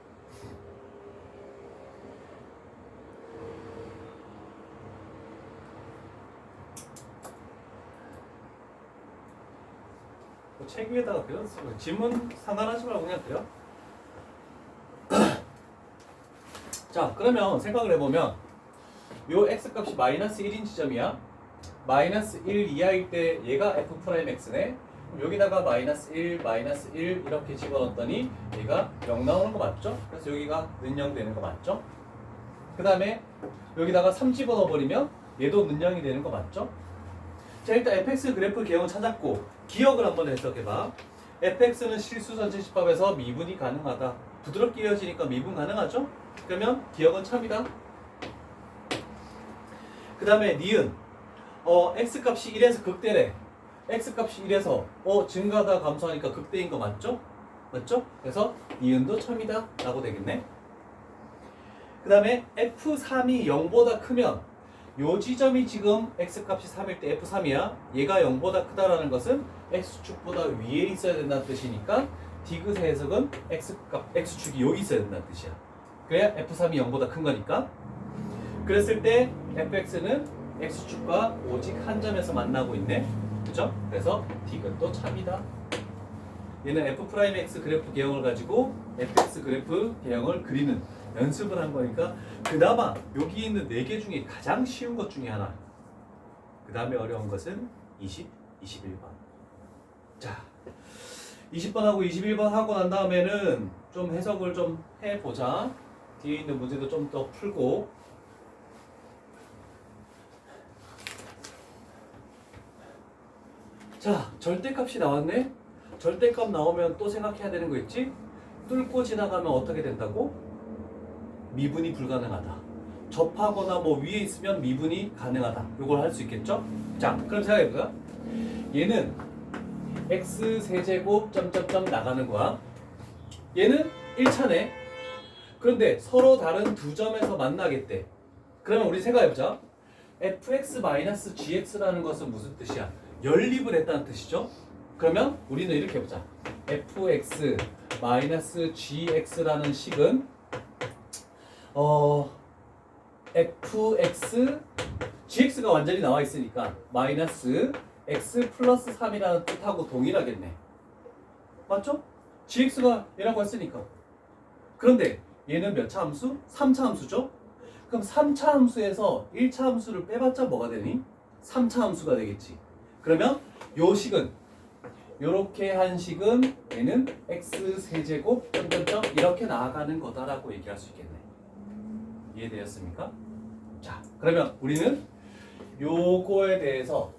책 위에다가 그렸으면 지문 상관하지 말고 그냥 그려. 자, 그러면 생각을 해보면 요 x값이 마이너스 1인 지점이야. 마이너스 1 이하일 때 얘가 f'x네. 그럼 여기다가 마이너스 1, 마이너스 1 이렇게 집어넣었더니 얘가 0 나오는 거 맞죠? 그래서 여기가 는0 되는 거 맞죠? 그 다음에 여기다가 3 집어넣어버리면 얘도 는0이 되는 거 맞죠? 자, 일단 fx 그래프 개형을 찾았고 기억을 한번 해석해봐. fx는 실수 전체집합에서 미분이 가능하다. 부드럽게 이어지니까 미분 가능하죠? 그러면 기억은 참이다. 그 다음에 니은 x값이 1에서 극대래. x값이 1에서 증가하다 감소하니까 극대인 거 맞죠? 맞죠? 그래서 니은도 참이다 라고 되겠네. 그 다음에 f3이 0보다 크면 요 지점이 지금 x값이 3일 때 f3이야. 얘가 0보다 크다라는 것은 x축보다 위에 있어야 된다는 뜻이니까 디귿의 해석은 x축이 여기 있어야 된다는 뜻이야. 그래야 f3이 0보다 큰 거니까. 그랬을 때 fx는 x축과 오직 한 점에서 만나고 있네. 그죠? 그래서 디귿도 참이다. 얘는 f'x 그래프 개형을 가지고 fx 그래프 개형을 그리는 연습을 한 거니까 그나마 여기 있는 4개 중에 가장 쉬운 것 중에 하나. 그 다음에 어려운 것은 20, 21번. 자, 20번하고 21번 하고 난 다음에는 좀 해석을 좀 해보자. 뒤에 있는 문제도 좀 더 풀고. 자, 절대값이 나왔네. 절대값 나오면 또 생각해야 되는 거 있지? 뚫고 지나가면 어떻게 된다고? 미분이 불가능하다. 접하거나 뭐 위에 있으면 미분이 가능하다. 이걸 할 수 있겠죠? 자, 그럼 생각해볼까? 얘는 x 세제곱 점점점 나가는 거야. 얘는 1차네. 그런데 서로 다른 두 점에서 만나겠대. 그러면 우리 생각해보자. fx-gx라는 것은 무슨 뜻이야? 연립을 했다는 뜻이죠? 그러면 우리는 이렇게 해보자. fx-gx라는 식은 fx gx가 완전히 나와 있으니까 마이너스 x 플러스 3이라는 뜻하고 동일하겠네. 맞죠? gx가 얘라고 했으니까. 그런데 얘는 몇 차 함수? 3차 함수죠? 그럼 3차 함수에서 1차 함수를 빼봤자 뭐가 되니? 3차 함수가 되겠지. 그러면 요 식은 요렇게 한 식은 얘는 x 세제곱 점점점 이렇게 나아가는 거다라고 얘기할 수 있겠네. 이해되었습니까? 자, 그러면 우리는 요거에 대해서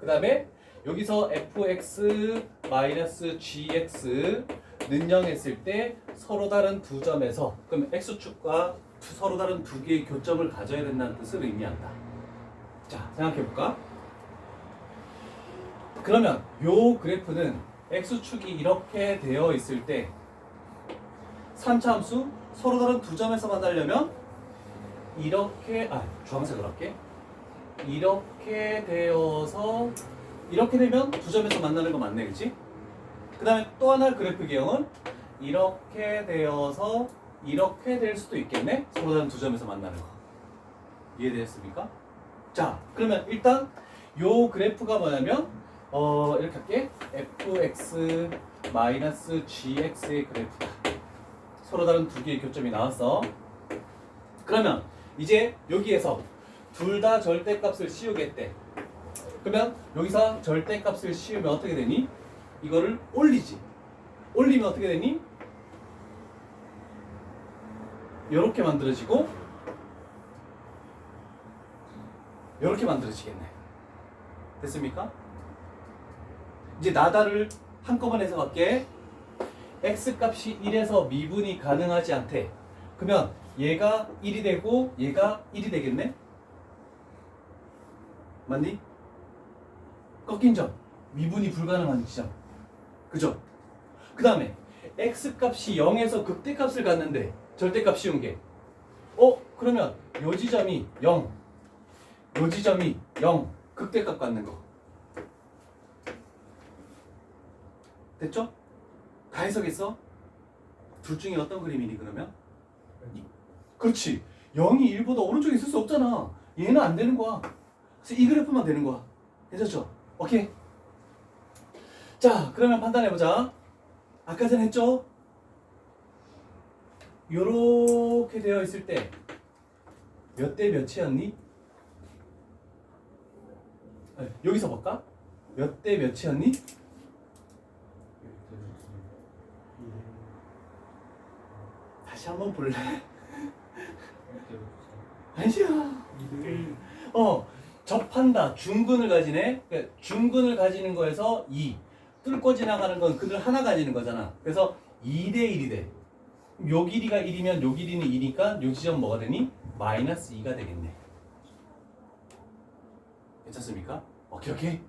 그 다음에 여기서 fx-gx 는0 했을 때 서로 다른 두 점에서 그럼 x축과 서로 다른 두 개의 교점을 가져야 된다는 뜻을 의미한다. 자, 생각해볼까? 그러면 요 그래프는 x축이 이렇게 되어 있을 때 3차 함수 서로 다른 두 점에서 만나려면 이렇게 주황색으로 할게. 이렇게 되어서 이렇게 되면 두 점에서 만나는 거 맞네, 그치? 그 다음에 또 하나 그래프 기형은 이렇게 되어서 이렇게 될 수도 있겠네? 서로 다른 두 점에서 만나는 거. 이해되셨습니까? 자, 그러면 일단 요 그래프가 뭐냐면 이렇게 할게. fx gx의 그래프다. 서로 다른 두 개의 교점이 나왔어. 그러면 이제 여기에서 둘 다 절대값을 씌우겠대. 그러면 여기서 절대값을 씌우면 어떻게 되니? 이거를 올리지. 올리면 어떻게 되니? 이렇게 만들어지고 이렇게 만들어지겠네. 됐습니까? 이제 나다를 한꺼번에 해석할게. x값이 1에서 미분이 가능하지 않대. 그러면 얘가 1이 되고 얘가 1이 되겠네? 맞니? 꺾인 점, 미분이 불가능한 지점. 그죠? 그 다음에 x값이 0에서 극대값을 갖는데 절대값 씌운 게 그러면 요 지점이 0, 요 지점이 0, 극대값 갖는 거. 됐죠? 다 해석했어? 둘 중에 어떤 그림이니 그러면? 그렇지. 0이 1보다 오른쪽에 있을 수 없잖아. 얘는 안 되는 거야. 그래서 이 그래프만 되는 거야. 괜찮죠? 오케이. 자, 그러면 판단해보자. 아까 전에 했죠? 요렇게 되어 있을 때 몇 대 몇이었니? 여기서 볼까? 몇 대 몇이었니? 다시 한번 볼래? 아니야. 접한다. 중근을 가지네. 그러니까 중근을 가지는 거에서 2. 뚫고 지나가는 건 근을 하나 가지는 거잖아. 그래서 2대 1이 돼. 요 길이가 1이면 요 길이는 2니까 요 지점 뭐가 되니? 마이너스 2가 되겠네. 괜찮습니까? 오케이.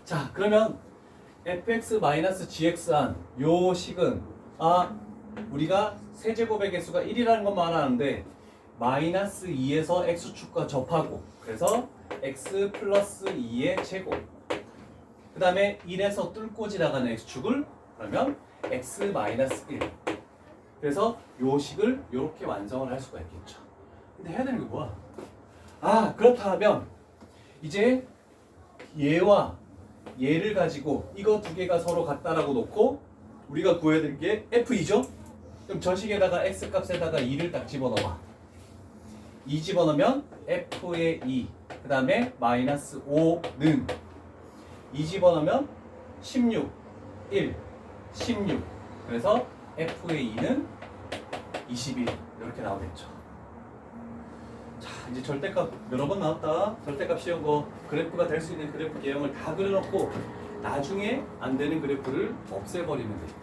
자, 그러면 fx-gx한 요 식은 우리가 세제곱의 개수가 1이라는 것만 아는데 마이너스 2에서 x축과 접하고 그래서 x 플러스 2의 제곱 그 다음에 1에서 뚫고 지나가는 x축을 그러면 x 마이너스 1 그래서 요 식을 요렇게 완성을 할 수가 있겠죠. 근데 해야 되는 게 뭐야? 그렇다면 이제 얘와 얘를 가지고 이거 두 개가 서로 같다라고 놓고 우리가 구해야 될 게 f2죠? 그럼 저 식에다가 x 값에다가 2를 딱 집어넣어봐. 2 집어넣으면 f의 2, 그 다음에 마이너스 5는 2 집어넣으면 16, 1, 16 그래서 f의 2는 21 이렇게 나오겠죠. 자, 이제 절대값 여러 번 나왔다. 절대값 쉬운 거 그래프가 될 수 있는 그래프 개형을 다 그려놓고 나중에 안 되는 그래프를 없애버리면 돼.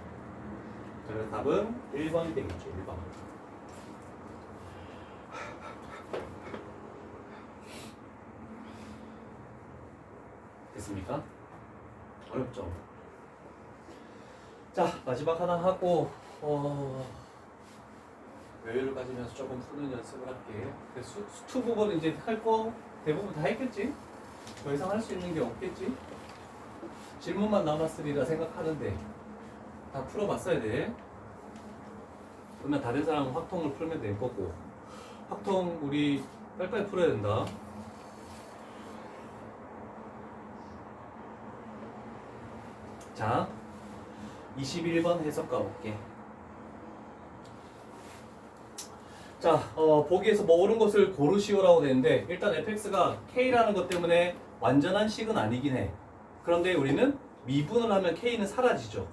그래서 답은 1번이 되겠죠. 1번. 됐습니까? 어렵죠? 자, 마지막 하나 하고 여유를 가지면서 조금 푸는 연습을 할게. 수투 부분 이제 할 거 대부분 다 했겠지? 더 이상 할 수 있는 게 없겠지? 질문만 남았으리라 생각하는데 다 풀어봤어야 돼. 그러면 다른 사람은 확통을 풀면 될 거고 확통 우리 빨리빨리 풀어야 된다. 자, 21번 해석 가볼게. 자, 보기에서 뭐 옳은 것을 고르시오라고 되는데 일단 fx가 k라는 것 때문에 완전한 식은 아니긴 해. 그런데 우리는 미분을 하면 k는 사라지죠.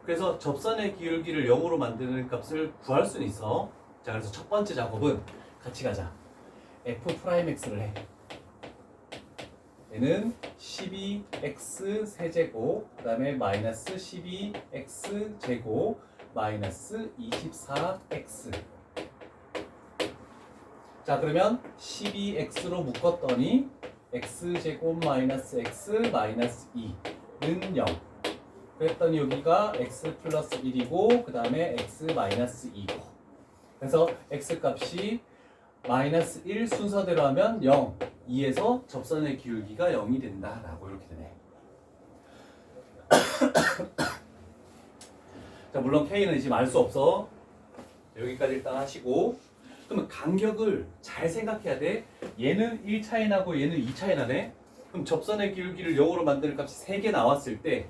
그래서 접선의 기울기를 0으로 만드는 값을 구할 수는 있어. 자, 그래서 첫 번째 작업은 같이 가자. f'x를 해. 얘는 12x 세제곱 그 다음에 마이너스 12x 제곱 마이너스 24x. 자, 그러면 12x로 묶었더니 x제곱 마이너스 x 마이너스 2는 0. 그랬더니 여기가 x 플러스 1이고 그 다음에 x 마이너스 2고 그래서 x 값이 마이너스 1 순서대로 하면 0, 2에서 접선의 기울기가 0이 된다라고 이렇게 되네. 자, 물론 K는 지금 알 수 없어. 여기까지 일단 하시고 그러면 간격을 잘 생각해야 돼. 얘는 1차이 나고 얘는 2차이 나네. 그럼 접선의 기울기를 0으로 만드는 값이 3개 나왔을 때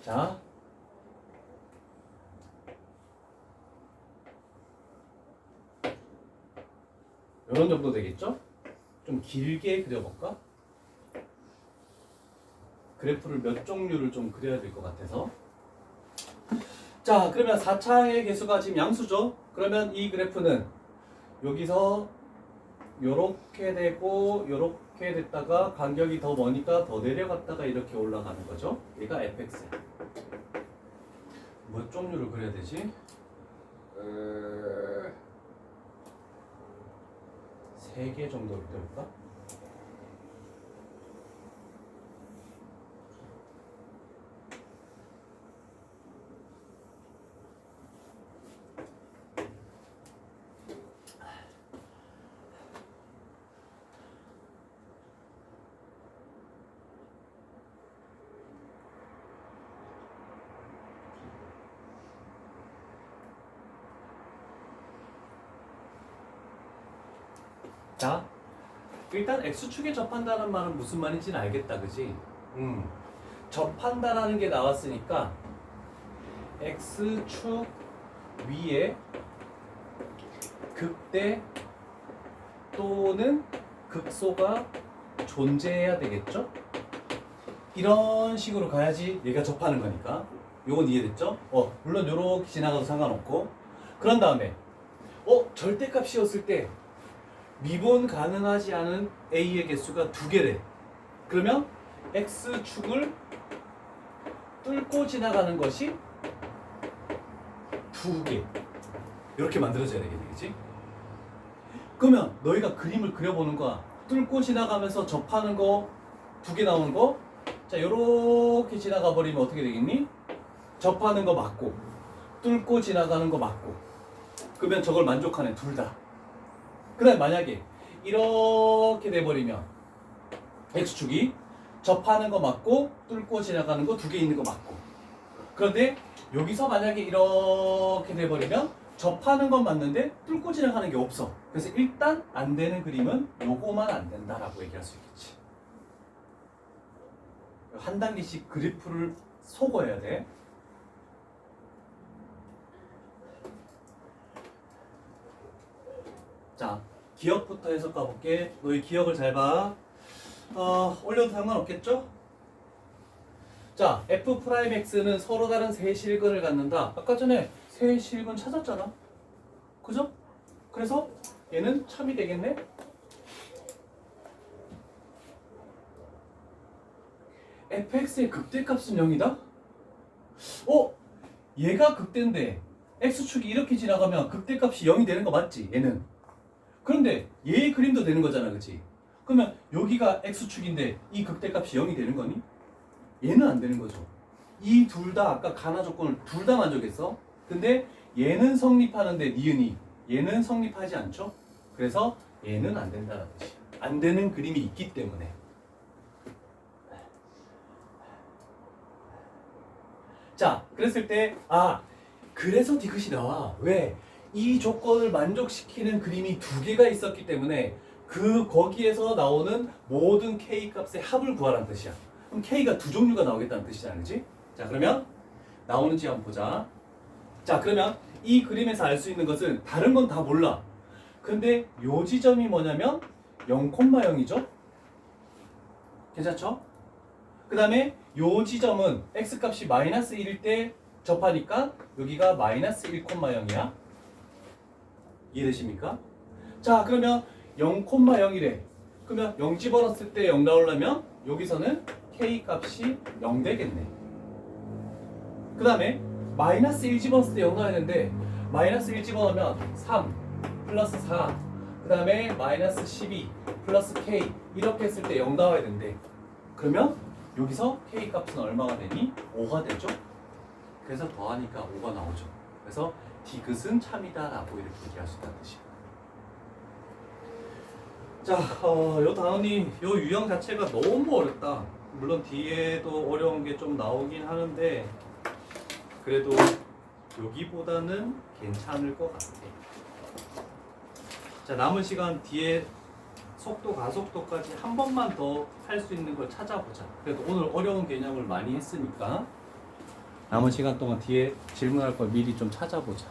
자 이런 정도 되겠죠? 좀 길게 그려볼까? 그래프를 몇 종류를 좀 그려야 될 것 같아서 자 그러면 4차의 개수가 지금 양수죠? 그러면 이 그래프는 여기서 요렇게 되고 요렇게 됐다가 간격이 더 머니까 더 내려갔다가 이렇게 올라가는 거죠. 얘가 fx야. 몇 종류를 그려야 되지? 3개 정도를 그려볼까? 자, 일단 X축에 접한다는 말은 무슨 말인지는 알겠다, 그지? 접한다라는 게 나왔으니까 X축 위에 극대 또는 극소가 존재해야 되겠죠? 이런 식으로 가야지 얘가 접하는 거니까. 요건 이해됐죠? 물론 요렇게 지나가도 상관없고. 그런 다음에 절대값이었을 때 미분 가능하지 않은 A의 개수가 2개래. 그러면 X축을 뚫고 지나가는 것이 2개. 이렇게 만들어져야 되겠네, 그치? 그러면 너희가 그림을 그려보는 거야. 뚫고 지나가면서 접하는 거 2개 나오는 거. 자, 요렇게 지나가 버리면 어떻게 되겠니? 접하는 거 맞고 뚫고 지나가는 거 맞고. 그러면 저걸 만족하네, 둘 다. 그 다음에 만약에 이렇게 돼버리면 X축이 접하는 거 맞고 뚫고 지나가는 거 2개 있는 거 맞고. 그런데 여기서 만약에 이렇게 돼버리면 접하는 건 맞는데 뚫고 지나가는 게 없어. 그래서 일단 안 되는 그림은 요거만 안 된다라고 얘기할 수 있겠지. 한 단계씩 그래프를 속어야 돼. 자, 기억부터 해서 가볼게. 너희 기억을 잘 봐. 올려도 상관없겠죠? 자, F'X는 서로 다른 세 실근을 갖는다. 아까 전에 세 실근 찾았잖아. 그죠? 그래서 얘는 참이 되겠네? fx의 극대값은 0이다? 얘가 극대인데 x축이 이렇게 지나가면 극대값이 0이 되는 거 맞지? 얘는. 그런데 얘의 그림도 되는 거잖아, 그치? 그러면 여기가 x축인데 이 극대값이 0이 되는 거니? 얘는 안 되는 거죠. 이 둘 다 아까 가나 조건을 둘 다 만족했어. 근데 얘는 성립하는데 니은이 얘는 성립하지 않죠? 그래서 얘는 안 된다는 뜻이. 안 되는 그림이 있기 때문에. 자, 그랬을 때 그래서 디귿이 나와. 왜? 이 조건을 만족시키는 그림이 2개가 있었기 때문에 거기에서 나오는 모든 K 값의 합을 구하라는 뜻이야. 그럼 K가 2종류가 나오겠다는 뜻이잖아, 그치? 자, 그러면 나오는지 한번 보자. 자, 그러면 이 그림에서 알 수 있는 것은 다른 건 다 몰라. 근데 요 지점이 뭐냐면 0,0이죠? 괜찮죠? 그 다음에 요 지점은 x값이 마이너스 1일 때 접하니까 여기가 마이너스 1,0이야. 이해되십니까? 자, 그러면 0,0이래. 그러면 0 집어넣었을 때 0 나오려면 여기서는 k 값이 0 되겠네. 그 다음에 마이너스 1 집어넣었을 때 0 나와야 되는데 마이너스 1 집어넣으면 3 플러스 4 그 다음에 마이너스 12 플러스 k 이렇게 했을 때 0 나와야 된대. 그러면 여기서 K 값은 얼마가 되니? 5가 되죠? 그래서 더하니까 5가 나오죠. 그래서 디귿은 참이다 라고 이렇게 얘기할 수 있다는 뜻이에요. 자, 요 단원이 요 유형 자체가 너무 어렵다. 물론 뒤에도 어려운 게 좀 나오긴 하는데 그래도 여기보다는 괜찮을 것 같아. 자, 남은 시간 뒤에 속도, 가속도까지 한 번만 더 할 수 있는 걸 찾아보자. 그래도 오늘 어려운 개념을 많이 했으니까 남은 시간 동안 뒤에 질문할 걸 미리 좀 찾아보자.